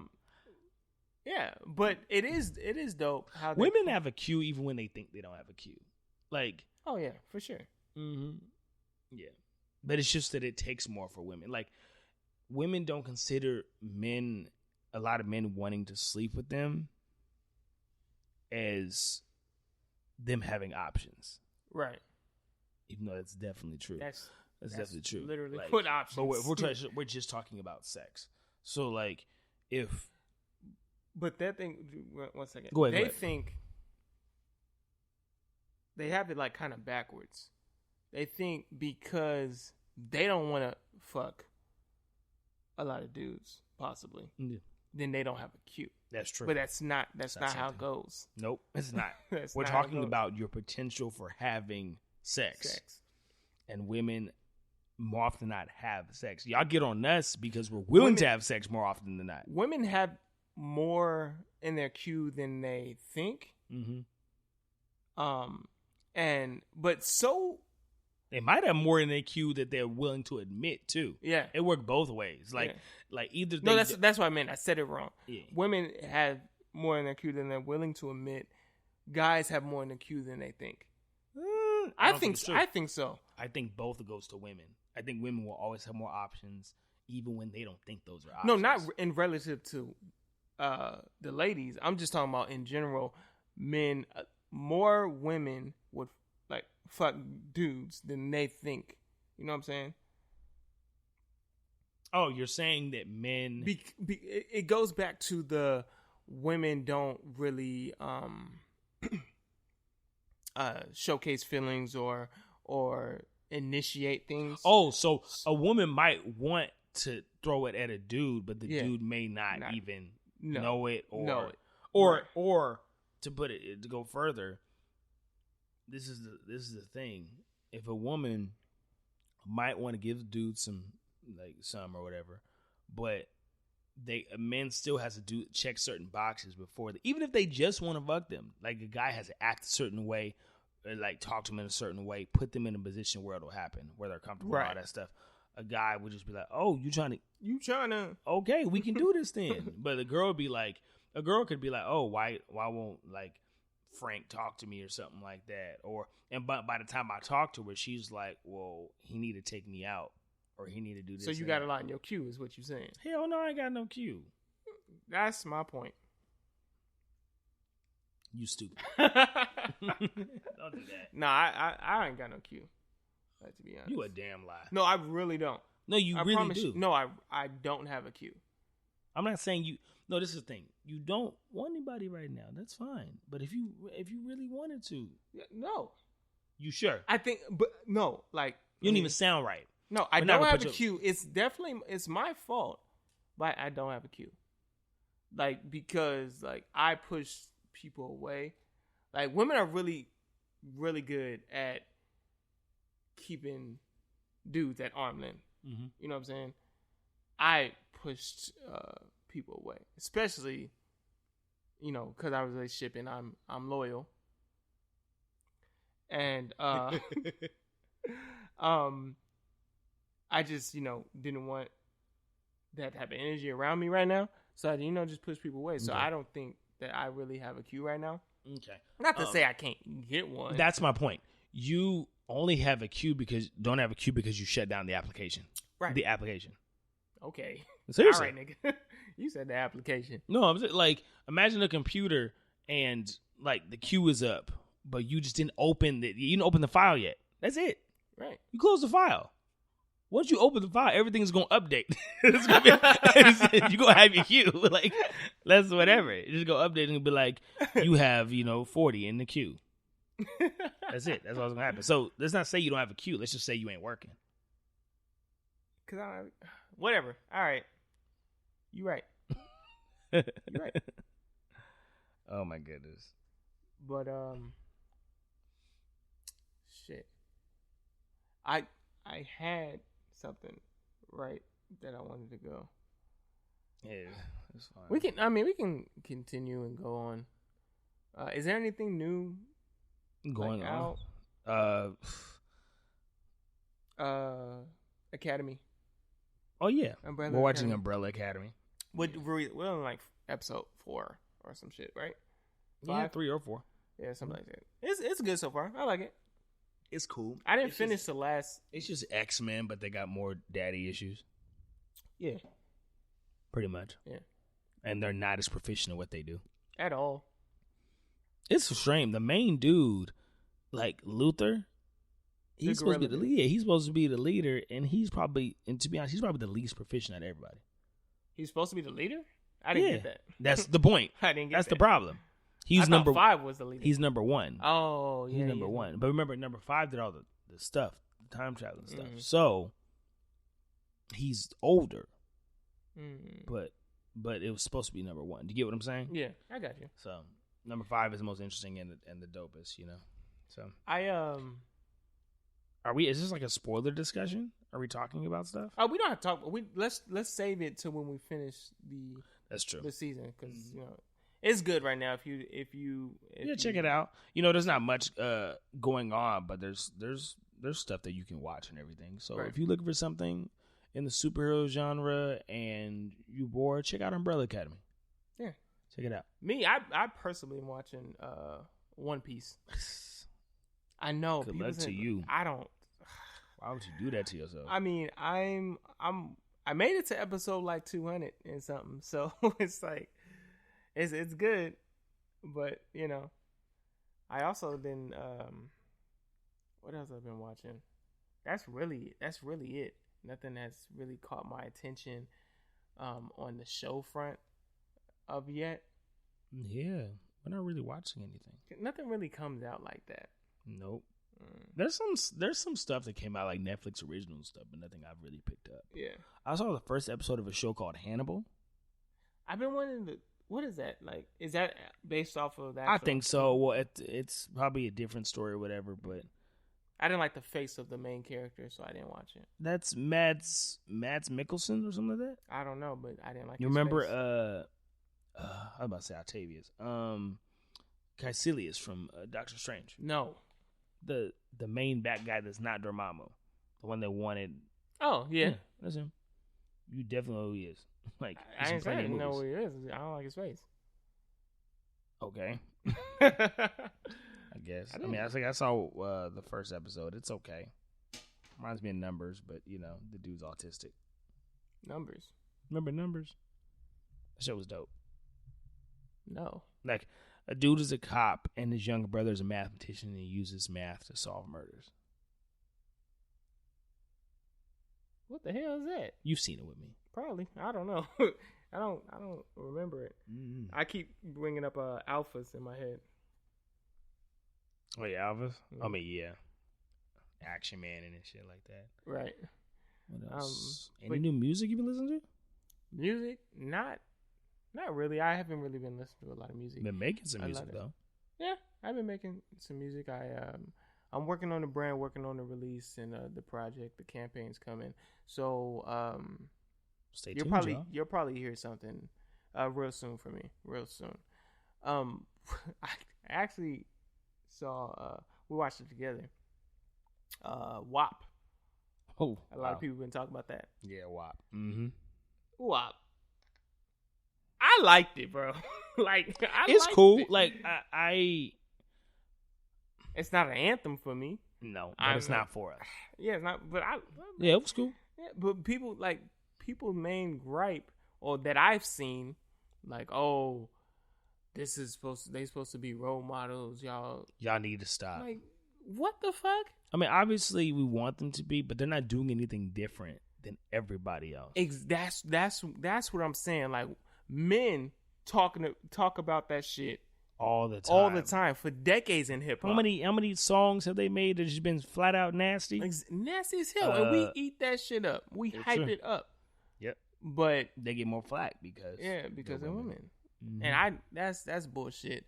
Yeah, but it is dope how women have a queue even when they think they don't have a queue. Like, oh yeah, for sure. Mm-hmm. Yeah. But it's just that it takes more for women. Like, women don't consider a lot of men wanting to sleep with them as them having options. Right. Even though that's definitely true. That's definitely true. Literally, like, put options. But we're just talking about sex. So, like, if... But that thing... One second. Go ahead. They think... They have it, like, kind of backwards. They think because they don't want to fuck a lot of dudes, possibly, then they don't have a Q. That's true. But that's not how it goes. Nope, it's not. We're not talking about your potential for having sex. And women more often than not have sex. Y'all get on us because we're willing to have sex more often than not. Women have more in their queue than they think. Mm-hmm. But so they might have more in their queue that they're willing to admit too. Yeah, it worked both ways. Like either. No, that's what I meant. I said it wrong. Yeah. Women have more in their queue than they're willing to admit. Guys have more in the queue than they think. I think so. I think both goes to women. I think women will always have more options, even when they don't think those are options. No, not in relative to the ladies. I'm just talking about in general. Men, more women would like fuck dudes than they think. You know what I'm saying? Oh, you're saying that men... it goes back to the women don't really showcase feelings or initiate things. Oh, so a woman might want to throw it at a dude, but the dude may not even know it or to put it to go further. This is the thing. If a woman might want to give dude some or whatever, but a man still has to check certain boxes before even if they just want to fuck them. Like, a guy has to act a certain way, or like talk to them in a certain way, put them in a position where it'll happen, where they're comfortable, and all that stuff. A guy would just be like, "Oh, you trying to? Okay, we can do this then." But a girl could be like, "Oh, why won't like Frank talk to me or something like that?" But by the time I talk to her, she's like, "Well, he need to take me out, or he need to do this." So you got a lot in your queue, is what you're saying? Hell no, I ain't got no queue. That's my point. You stupid. Don't do that. No, I ain't got no queue. To be honest, You a damn lie. No, I really don't. No, I really promise do. No, I don't have a queue. I'm not saying you. No, this is the thing. You don't want anybody right now. That's fine. But if you really wanted to, no. You sure? I think, but no, like you don't even sound right. No, I don't have a queue. It's my fault, but I don't have a queue. Like, because like I push people away. Like, women are really, really good at keeping dudes at arm's length. Mm-hmm. You know what I'm saying? I pushed people away, especially, because our relationship and I'm loyal, and I just didn't want that type of energy around me right now, so I just push people away. So I don't think that I really have a queue right now. Okay, not to say I can't get one. That's my point. You only have a queue because you shut down the application. Right. The application. Okay. Seriously. All right, nigga. You said the application. No, I'm just, like, imagine a computer and like the queue is up, but you just didn't open the file yet. That's it. Right. You close the file. Once you open the file, everything's gonna update. It's gonna be, you're gonna have your queue. Like, that's whatever. It's just gonna update and be like, you have 40 in the queue. That's it. That's what's gonna happen. So let's not say you don't have a queue. Let's just say you ain't working. Cause whatever. All right. You right. You right. Oh my goodness. But shit. I had something right that I wanted to go. Yeah, it's fine. We can continue and go on. Is there anything new going on? Academy. Oh yeah, Umbrella we're watching Academy. Umbrella Academy. We're on like episode 4 or some shit, right? 5? Yeah, 3 or 4. Yeah, something like that. It's good so far. I like it. It's cool. I didn't finish the last. It's just X-Men, but they got more daddy issues. Yeah. Pretty much. Yeah. And they're not as proficient at what they do. At all. It's a shame. The main dude, like Luther, he's supposed to be the leader. He's supposed to be the leader, and to be honest, he's probably the least proficient at everybody. He's supposed to be the leader? I didn't get that. That's the point. I didn't get That's that. the problem. He's I thought number 5 was the leader. He's number 1. Oh, yeah. He's number 1. But remember, number 5 did all the stuff, the time traveling stuff. Mm. So he's older. Mm. But it was supposed to be number 1. Do you get what I'm saying? Yeah, I got you. So number 5 is the most interesting and the dopest, you know. So is this like a spoiler discussion? Are we talking about stuff? Oh, we don't have to talk. Let's save it till when we finish That's true. the season, because you know it's good right now. If you check it out. You know, there's not much going on, but there's stuff that you can watch and everything. So right. if you're looking for something in the superhero genre and you bored, check out Umbrella Academy. Yeah, check it out. Me, I personally am watching One Piece. I know. Good luck to you. I don't. Why would you do that to yourself? I mean, I made it to episode like 200 and something, so it's like it's good, but you know, I also been what else I've been watching? That's really it. Nothing has really caught my attention on the show front of yet. Yeah, we're not really watching anything. Nothing really comes out like that. Nope. There's some stuff that came out like Netflix original stuff, but nothing I've really picked up. Yeah, I saw the first episode of a show called Hannibal. I've been wanting to. What is that like? Is that based off of that? I think so. Well, it's probably a different story or whatever, but I didn't like the face of the main character, so I didn't watch it. That's Mads Mikkelsen or something like that. I don't know, but I didn't like. You his remember? face. I was about to say Octavius. Caecilius from Doctor Strange. No. The main bad guy that's not Dormammu, the one that wanted. Oh yeah, that's him. You definitely know who he is. Like I didn't know who he is. I don't like his face. Okay. I guess. I mean, I saw the first episode. It's okay. Reminds me of Numbers, but you know the dude's autistic. Numbers. Remember Numbers? The show was dope. No. Like. A dude is a cop, and his younger brother is a mathematician, and he uses math to solve murders. What the hell is that? You've seen it with me. Probably. I don't know. I don't remember it. Mm-hmm. I keep bringing up Alphas in my head. Oh, yeah, Alphas? Mm-hmm. I mean, yeah. Action Man and shit like that. Right. What else? Any new music you've been listening to? Music? Not really. I haven't really been listening to a lot of music. Been making some music though. Yeah, I've been making some music. I'm working on the brand, working on the release and the project. The campaign's coming, so stay tuned. You'll probably hear something real soon from me. Real soon. I actually saw we watched it together. WAP. Oh, a lot of people been talking about that. Yeah, WAP. Mm-hmm. WAP. I liked it, bro. It's cool. It. Like I it's not an anthem for me. No, but it's not for us. Yeah, it's not. But yeah, it was cool. Yeah, but people's main gripe, or that I've seen, like, oh, this is they supposed to be role models. Y'all need to stop. Like, what the fuck? I mean, obviously we want them to be, but they're not doing anything different than everybody else. That's what I'm saying. Like. Men talk about that shit all the time for decades in hip hop. How many songs have they made that just been flat out nasty? Nasty as hell, and we eat that shit up. We hype it up. Yep. But they get more flack because of women. Mm-hmm. And that's bullshit.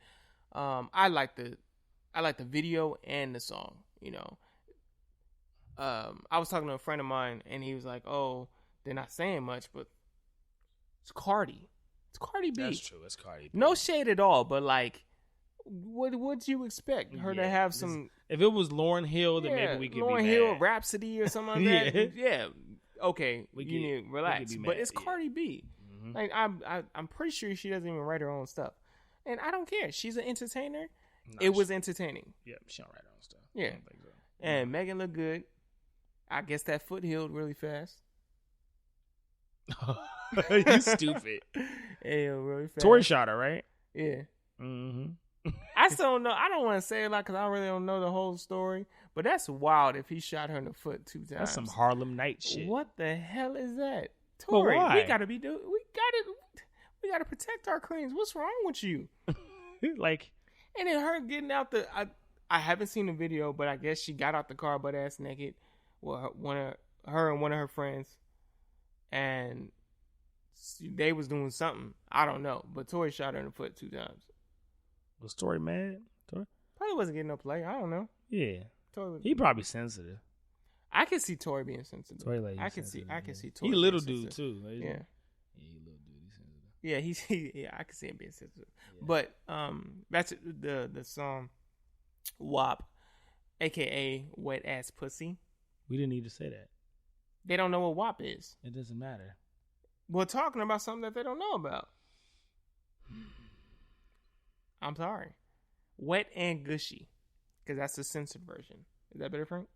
I like the video and the song. You know. I was talking to a friend of mine, and he was like, "Oh, they're not saying much, but it's Cardi." It's Cardi B. That's true. It's Cardi B. No shade at all, but like, what'd you expect her to have some? If it was Lauryn Hill, then maybe we could Lauryn be Hill, mad. Rhapsody, or something like that. Yeah. Okay, you need to relax. But it's yeah. Cardi B. Mm-hmm. Like I'm pretty sure she doesn't even write her own stuff, and I don't care. She's an entertainer. No, it was entertaining. Yeah, she don't write her own stuff. Yeah. And Megan looked good. I guess that foot healed really fast. You stupid. It healed really fast. Tori shot her, right? Yeah. Mm-hmm. I still don't know. I don't want to say a lot because I really don't know the whole story. But that's wild if he shot her in the foot 2 times. That's some Harlem Night shit. What the hell is that? Tori, why? we gotta protect our queens. What's wrong with you? Like, and then her getting out the I haven't seen the video, but I guess she got out the car butt ass naked. Well, her and one of her friends, and they was doing something. I don't know, but Tori shot her in the foot 2 times. was Tori mad? Tori? Probably wasn't getting no play. I don't know. Yeah. Tori was, He probably sensitive. I can see Tori being sensitive. Tori like I can see Tori. He a little being dude sensitive. too. Right? Yeah. Yeah, he a little dude. He's sensitive. Yeah, I can see him being sensitive. Yeah. But that's the song WAP, aka Wet Ass Pussy. We didn't need to say that. They don't know what WAP is. It doesn't matter. We're talking about something that they don't know about. I'm sorry. Wet and Gushy. Because that's the censored version. Is that better, Frank?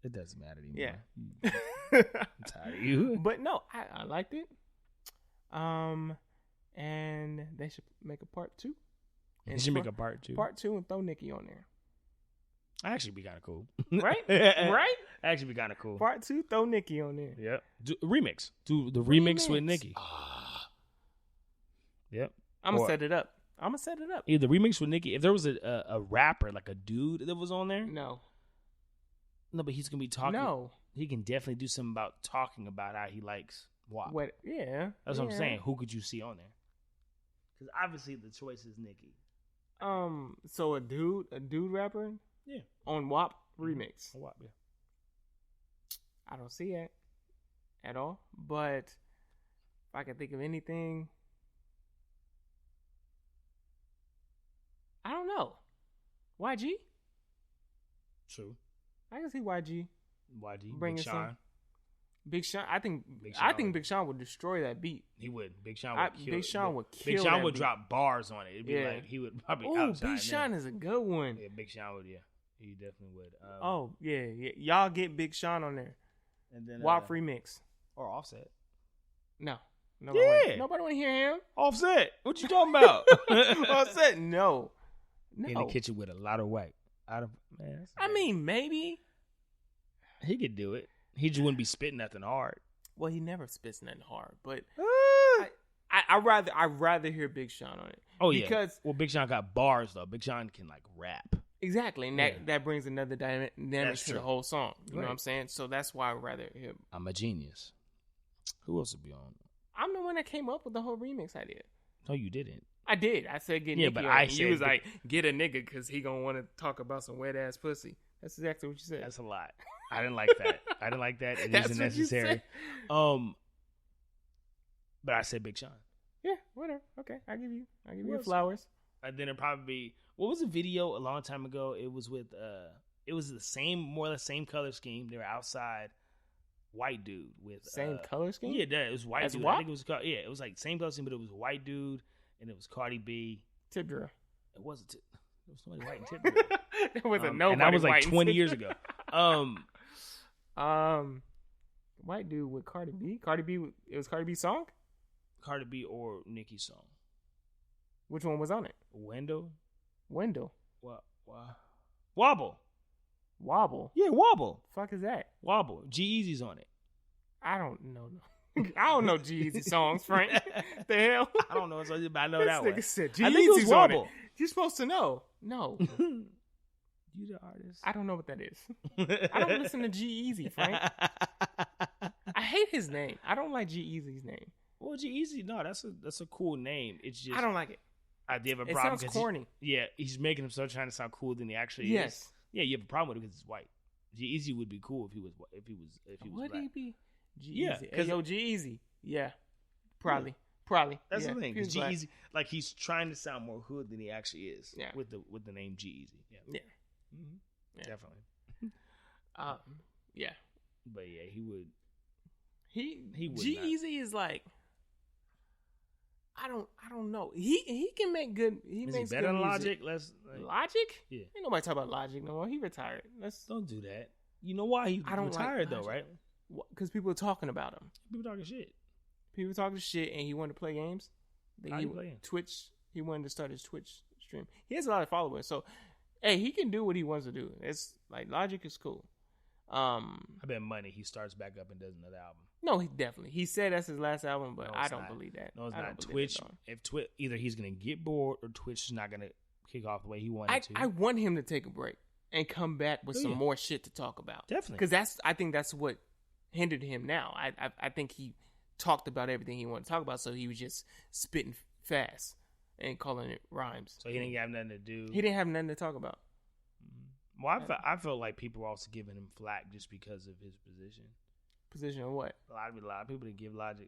It doesn't matter anymore. Yeah. I'm tired of you. But no, I liked it. And they should make a part 2. They should make a part 2. Part 2 and throw Nikki on there. Actually be kind of cool. Right? Right? Actually be kind of cool. Part 2, throw Nikki on there. Yep. Remix. Do the remix with Nikki. Yep. I'm going to set it up. Either remix with Nikki. If there was a rapper, like a dude that was on there. No, but he's going to be talking. No. He can definitely do something about talking about how he likes WAP. Yeah. That's what I'm saying. Who could you see on there? Because obviously the choice is Nikki. So a dude rapper? Yeah. On WAP remix. WAP, yeah. I don't see it at all. But if I can think of anything, I don't know. YG? True. I can see YG. Bring Big Sean. Big Sean. I think Big Sean would destroy that beat. He would. Big Sean would kill Big Sean would kill Big Sean that would beat. drop bars on it. It'd be like he would probably outshine Big Sean is a good one. Yeah, Big Sean would. Yeah, he definitely would. Yeah. Y'all get Big Sean on there. And then WAP remix or Offset. No. Nobody want to hear him. Offset. What you talking about? Offset. No. In the kitchen with a lot of white. I mean, maybe he could do it. He just wouldn't be spitting nothing hard. Well, he never spits nothing hard, but I'd rather hear Big Sean on it. Oh, because Big Sean got bars though. Big Sean can like rap. Exactly, and that brings another dynamic to the whole song. You know what I'm saying? So that's why I'd rather hear. I'm a genius. Who else would be on? I'm the one that came up with the whole remix idea. No, you didn't. I did. I said get Nicki but on I it. said You was like, get a nigga because he gonna want to talk about some wet ass pussy. That's exactly what you said. That's a lot. I didn't like that. It isn't necessary. But I said Big Sean. Yeah, whatever. Okay, I give you flowers. And then it probably be, what was the video a long time ago? It was with it was the same, more or less same color scheme. They were outside, white dude with same color scheme. Yeah, it was white. As dude. WAP? I think it was it was like same color scheme, but it was a white dude and it was Cardi B. Tip drill. It wasn't. There was somebody white in tip drill. There wasn't nobody. And that was like white 20 years ago. White dude with Cardi B. Cardi B. It was Cardi B's song. Cardi B or Nicki's song. Which one was on it? Wendell. Wobble. Yeah, Wobble. Fuck is that? Wobble. G-Eazy's on it. I don't know. I don't know G-Eazy songs, Frank. The hell? I don't know, but I know that one. Nigga said I think it was G-Eazy's on Wobble. it. You're supposed to know. No. You the artist. I don't know what that is. I don't listen to G-Eazy, Frank. I hate his name. I don't like G-Eazy's name. Well, G-Eazy, no, that's a cool name. It's just I don't like it. I did have a It problem. sounds corny. He's making himself trying to sound cooler than he actually is. Yes. Yeah, you have a problem with it because he's white. G-Eazy would be cool if he was Would black. he be? G-Eazy. Yeah, Hey, yo, G-Eazy. Yeah. Probably. That's yeah. the thing. He was black. G-Eazy, like he's trying to sound more hood than he actually is. Yeah. With the name G-Eazy. Yeah. Mm-hmm. Yeah. Definitely. Yeah. But yeah, he would. He would G-Eazy is like, I don't know. He can make good. Is he better than Logic? Logic? Yeah. Ain't nobody talk about Logic no more. He retired. Don't do that. You know why he retired though, right? Because people are talking about him. People talking shit. People talking shit, and he wanted to play games. How you playing? Twitch. He wanted to start his Twitch stream. He has a lot of followers, so hey, he can do what he wants to do. It's like Logic is cool. I bet money he starts back up and does another album. No, he definitely. He said that's his last album, but No, I it's don't not. believe that. No, it's I not. don't believe Twitch. it, dog. If Twitch, either he's gonna get bored or Twitch is not gonna kick off the way he wanted to. I want him to take a break and come back with some more shit to talk about. Definitely, because I think that's what hindered him now. I think he talked about everything he wanted to talk about, so he was just spitting fast and calling it rhymes. So he didn't have nothing to do. He didn't have nothing to talk about. Well, I felt like people were also giving him flack just because of his position. Position of what? A lot of people didn't get Logic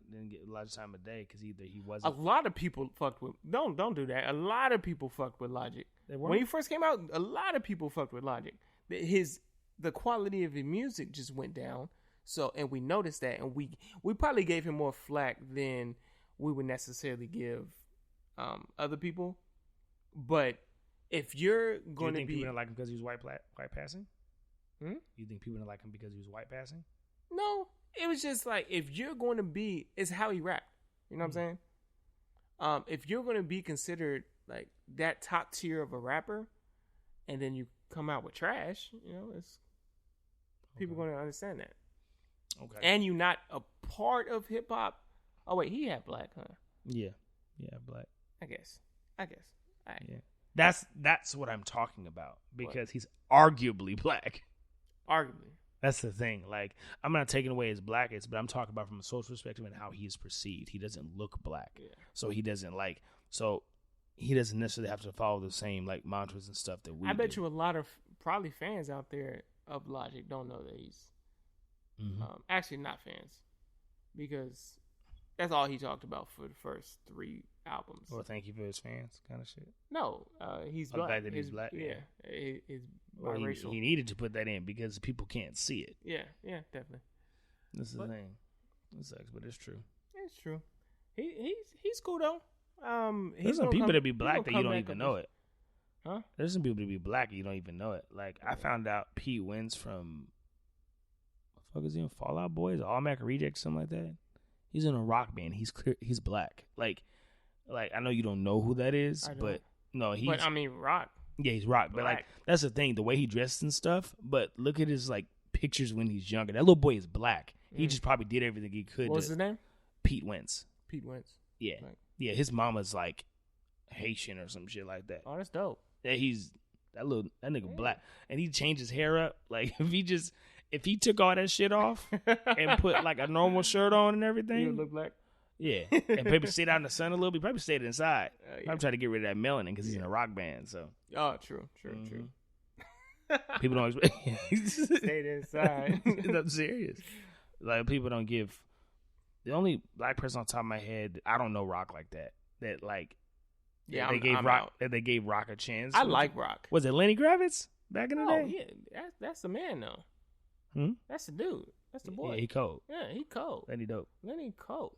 time of day because either he wasn't. A lot of people fucked with. Don't do that. A lot of people fucked with Logic. When he first came out, a lot of people fucked with Logic. The quality of his music just went down. So, and we noticed that, and we probably gave him more flack than we would necessarily give other people. But if you're going to be, people didn't like him because he was white passing? Hmm? You think people didn't like him because he was white passing? No, it was just like, if you're going to be, it's how he rapped. You know what I'm saying? If you're going to be considered like that top tier of a rapper, and then you come out with trash, you know, it's people going to understand that. Okay. And you're not a part of hip hop. Oh wait, he had black, huh? Yeah, black. I guess. All right. Yeah. That's what I'm talking about, because he's arguably black. Arguably. That's the thing. Like, I'm not taking away his blackness, but I'm talking about from a social perspective and how he is perceived. He doesn't look black. Yeah. So he doesn't necessarily have to follow the same like mantras and stuff that we I bet do. you a lot of probably fans out there of Logic don't know that he's actually not fans, because that's all he talked about for the first 3 albums. Or thank you for his fans kind of shit. No, he's The black. fact that he's black. Yeah, he's Or biracial. he needed to put that in because people can't see it. Yeah, definitely. This is the thing. It sucks, but it's true. It's true. He's cool though. There's some people that be black that you don't even know it. Huh? There's some people that be black and you don't even know it. Like, I found out Pete Wentz from, what the fuck is he in, Fallout Boys, All American Rejects, something like that. He's in a rock band. He's black. Like I know you don't know who that is, but no, he's. But I mean, rock. Yeah, he's rock. Black. But like, that's the thing, the way he dressed and stuff. But look at his like pictures when he's younger. That little boy is black. He just probably did everything he could. What was his name? Pete Wentz. Pete Wentz. Yeah, Like, yeah. His mama's like Haitian or some shit like that. oh, that's dope. That nigga black, and he changed his hair up. Like, if he took all that shit off and put like a normal shirt on and everything, You look black. yeah, and maybe stayed out in the sun a little bit, probably stayed inside. Yeah. Probably try to get rid of that melanin because he's in a rock band. So Oh, true. people don't expect. Stayed inside. I'm serious. Like, people don't give. The only black person on top of my head, I don't know rock like that. That like, Yeah, they gave I'm rock. out. That they gave rock a chance. I like rock. Was it Lenny Kravitz back in the Oh day? yeah, that's the man though. Hmm? That's the dude. That's the boy. Yeah, he cold. Yeah, he cold. Lenny dope. Lenny cold.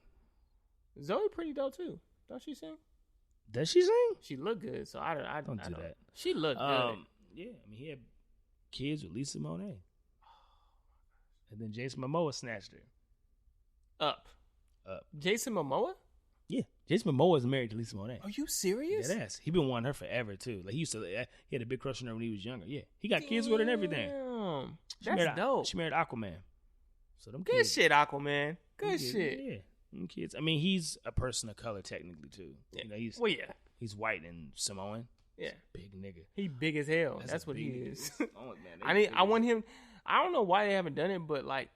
Zoe pretty dope too. Don't she sing? Does she sing? She look good. So I Don't do that. She look good. Yeah, I mean, he had kids with Lisa Monet, and then Jason Momoa snatched her. Up. Jason Momoa? Yeah, Jason Momoa is married to Lisa Monet. Are you serious? Dead ass. He been wanting her forever too. Like, he had a big crush on her when he was younger. Yeah, he got kids with her and everything. Damn. She That's married, dope. She married Aquaman. So them Good kids, shit, Aquaman. Good them kids, shit. Yeah, them kids. I mean, he's a person of color technically too. Yeah. You know, he's Well, yeah. he's white and Samoan. Yeah. Big nigga. He big as hell. That's a what he big nigga. is. Oh, man, I want him. I don't know why they haven't done it, but like,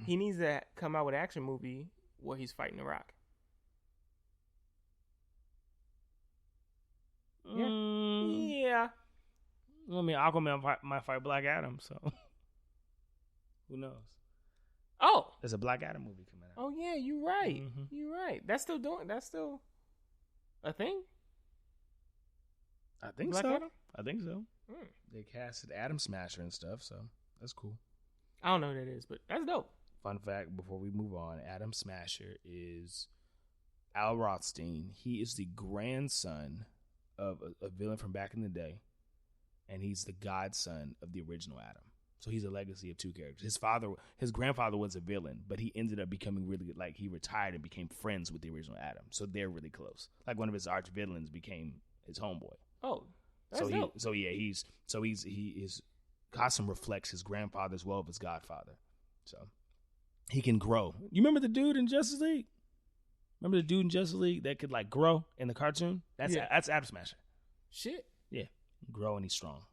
he needs to come out with an action movie where he's fighting The Rock. Yeah. Yeah. I mean, Aquaman might fight Black Adam, so who knows? Oh. There's a Black Adam movie coming out. Oh yeah, you're right. Mhm. You're right. That's still a thing. I think Black so. Adam? I think so. Mm. They casted Adam Smasher and stuff, so that's cool. I don't know what that is, but that's dope. Fun fact before we move on, Adam Smasher is Al Rothstein. He is the grandson of a villain from back in the day, and he's the godson of the original Adam. So he's a legacy of two characters. His grandfather was a villain, but he ended up becoming really good. Like, he retired and became friends with the original Adam. So they're really close. Like, one of his arch villains became his homeboy. Oh, that's dope. His costume reflects his grandfather as well as his godfather. So he can grow. You remember the dude in Justice League? Remember the dude in Justice League that could like grow in the cartoon? That's Atom Smasher. Shit. Yeah, grow and he's strong.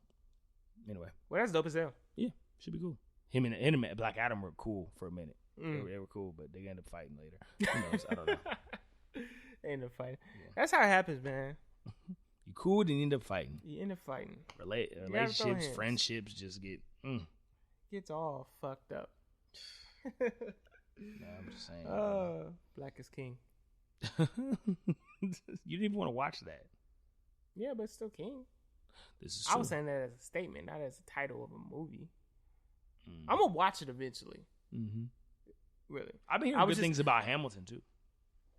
Anyway, well, that's dope as hell. Yeah, should be cool. Him and Black Adam were cool for a minute. They were cool, but they ended up fighting later. Who knows? I don't know. They end up fighting. Yeah. That's how it happens, man. You cool, then you end up fighting. Relationships, friendships just gets all fucked up. No, I'm just saying. Black is king. You didn't even want to watch that. Yeah, but it's still king. This is true. I was saying that as a statement, not as a title of a movie. I'm gonna watch it eventually. Mm-hmm. Really, I've been hearing good things about Hamilton too.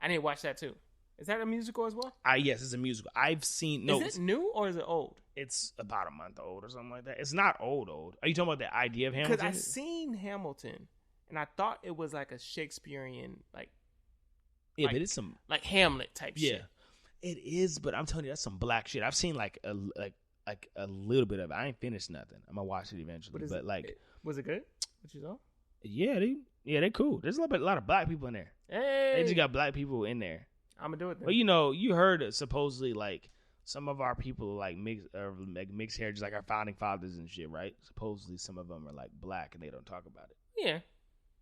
I need to watch that too. Is that a musical as well? Yes, it's a musical. I've seen. No, is it new or is it old? It's about a month old or something like that. It's not old. Are you talking about the idea of Hamilton? Because I've seen Hamilton, and I thought it was like a Shakespearean, like. Yeah, but it's some like Hamlet type shit. Yeah, it is. But I'm telling you, that's some black shit. I've seen like a little bit of it. I ain't finished nothing. I'm gonna watch it eventually. But was it good? What you saw? Yeah, they cool. There's a lot of black people in there. Hey, they just got black people in there. I'm gonna do it then. Well, you heard supposedly like some of our people like mixed heritage, like our founding fathers and shit, right? Supposedly some of them are like black and they don't talk about it. Yeah,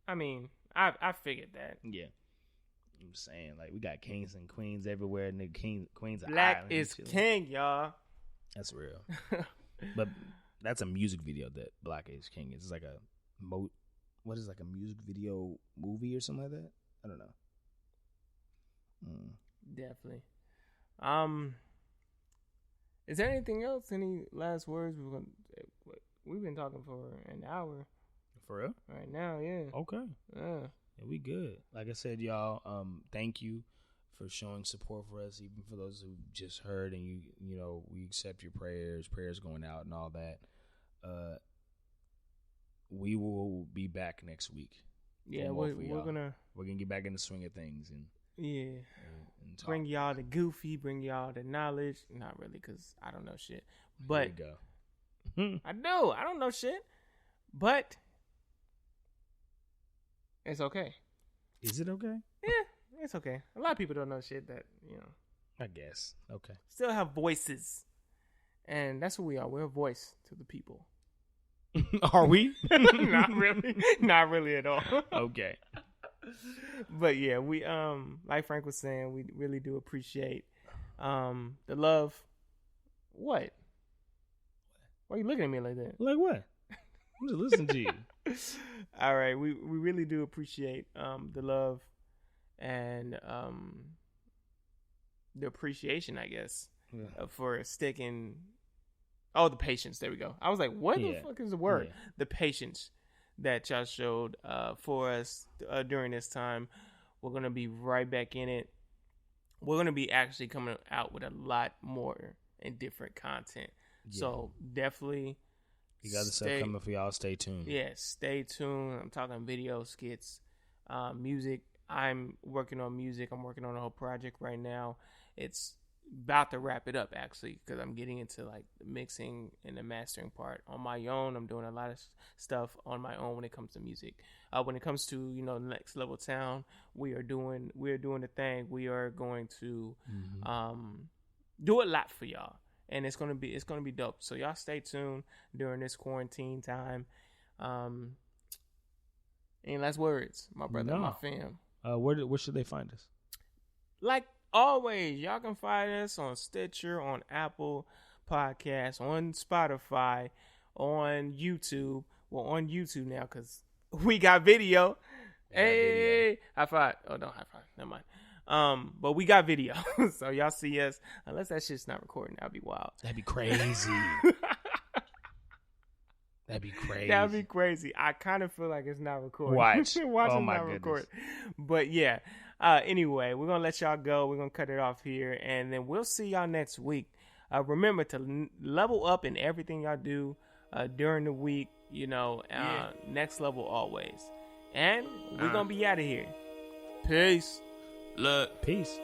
I mean, I figured that. Yeah, I'm saying like we got kings and queens everywhere, and the queens are black is king, y'all. That's real. But that's a music video that Black is King is. It's like what is like a music video movie or something like that? I don't know. Definitely. Is there anything else? Any last words? We've been talking for an hour. For real? Right now, yeah. Okay. Yeah, we good. Like I said, y'all, thank you for showing support for us, even for those who just heard, and you know, we accept your prayers going out and all that. We will be back next week. Yeah, we're gonna get back in the swing of things and talk. Bring y'all the goofy, bring y'all the knowledge. Not really, because I don't know shit. But there you go. I don't know shit. But it's okay. Is it okay? Yeah, it's okay. A lot of people don't know shit that, I guess. Okay. Still have voices. And that's what we are. We're a voice to the people. Are we? Not really. Not really at all. Okay. But yeah, we like Frank was saying, we really do appreciate the love. What? Why are you looking at me like that? Like what? I'm just listening to you. All right, we really do appreciate the love and the appreciation, I guess, for sticking. Oh, the patience. There we go. I was like, what the fuck is the word? Yeah. The patience that y'all showed for us during this time. We're going to be right back in it. We're going to be actually coming out with a lot more and different content. Yeah. So definitely. You got the stuff coming for y'all. Stay tuned. Yeah, stay tuned. I'm talking video, skits, music. I'm working on music. I'm working on a whole project right now. It's about to wrap it up, actually, because I'm getting into like the mixing and the mastering part on my own. I'm doing a lot of stuff on my own when it comes to music. When it comes to Next Level Town, we are doing the thing. We are going to do a lot for y'all, and it's gonna be dope. So y'all stay tuned during this quarantine time. Any last words, my brother, my fam? Where should they find us? Like always, y'all can find us on Stitcher, on Apple Podcasts, on Spotify, on YouTube. Well, on YouTube now because we got video. Hey, high five. Oh, no, high five. Never mind. But we got video. So y'all see us. Unless that shit's not recording, that'd be wild. That'd be crazy. That'd be crazy. That'd be crazy. I kind of feel like it's not recording. Watch oh, my goodness. Record. But yeah. Anyway, we're going to let y'all go. We're going to cut it off here, and then we'll see y'all next week. Remember to level up in everything y'all do during the week, next level always. And we're going to be out of here. Peace. Look. Peace.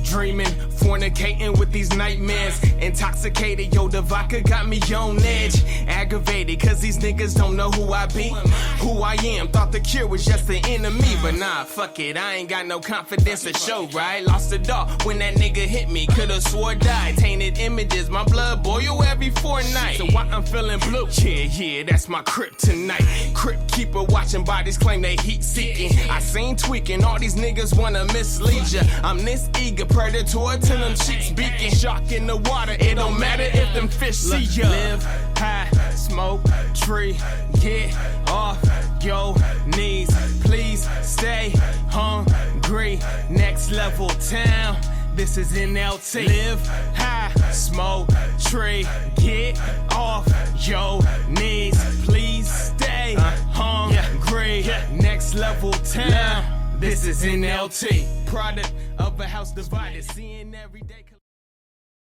Dreaming, fornicating with these nightmares. Intoxicated, yo, the vodka got me on edge. Aggravated, cause these niggas don't know who I be. Who I am, thought the cure was just the enemy. But nah, fuck it, I ain't got no confidence to show, right? Lost the dog when that nigga hit me. Could've swore died. Tainted images, my blood boil every fortnight. So why I'm feeling blue? Yeah, that's my kryptonite. Crypt keeper watching bodies claim they heat seeking. I seen tweaking, all these niggas wanna mislead ya. I'm this eager, predator till them cheeks beaking. Shark in the water, it don't matter if them fish see ya. Live high, smoke tree, get off your knees. Please stay hungry. Next level town, this is NLT. Live high, smoke tree, get off your knees. Please stay hungry. Next level town, this is NLT. Product of a house divided, seeing every day.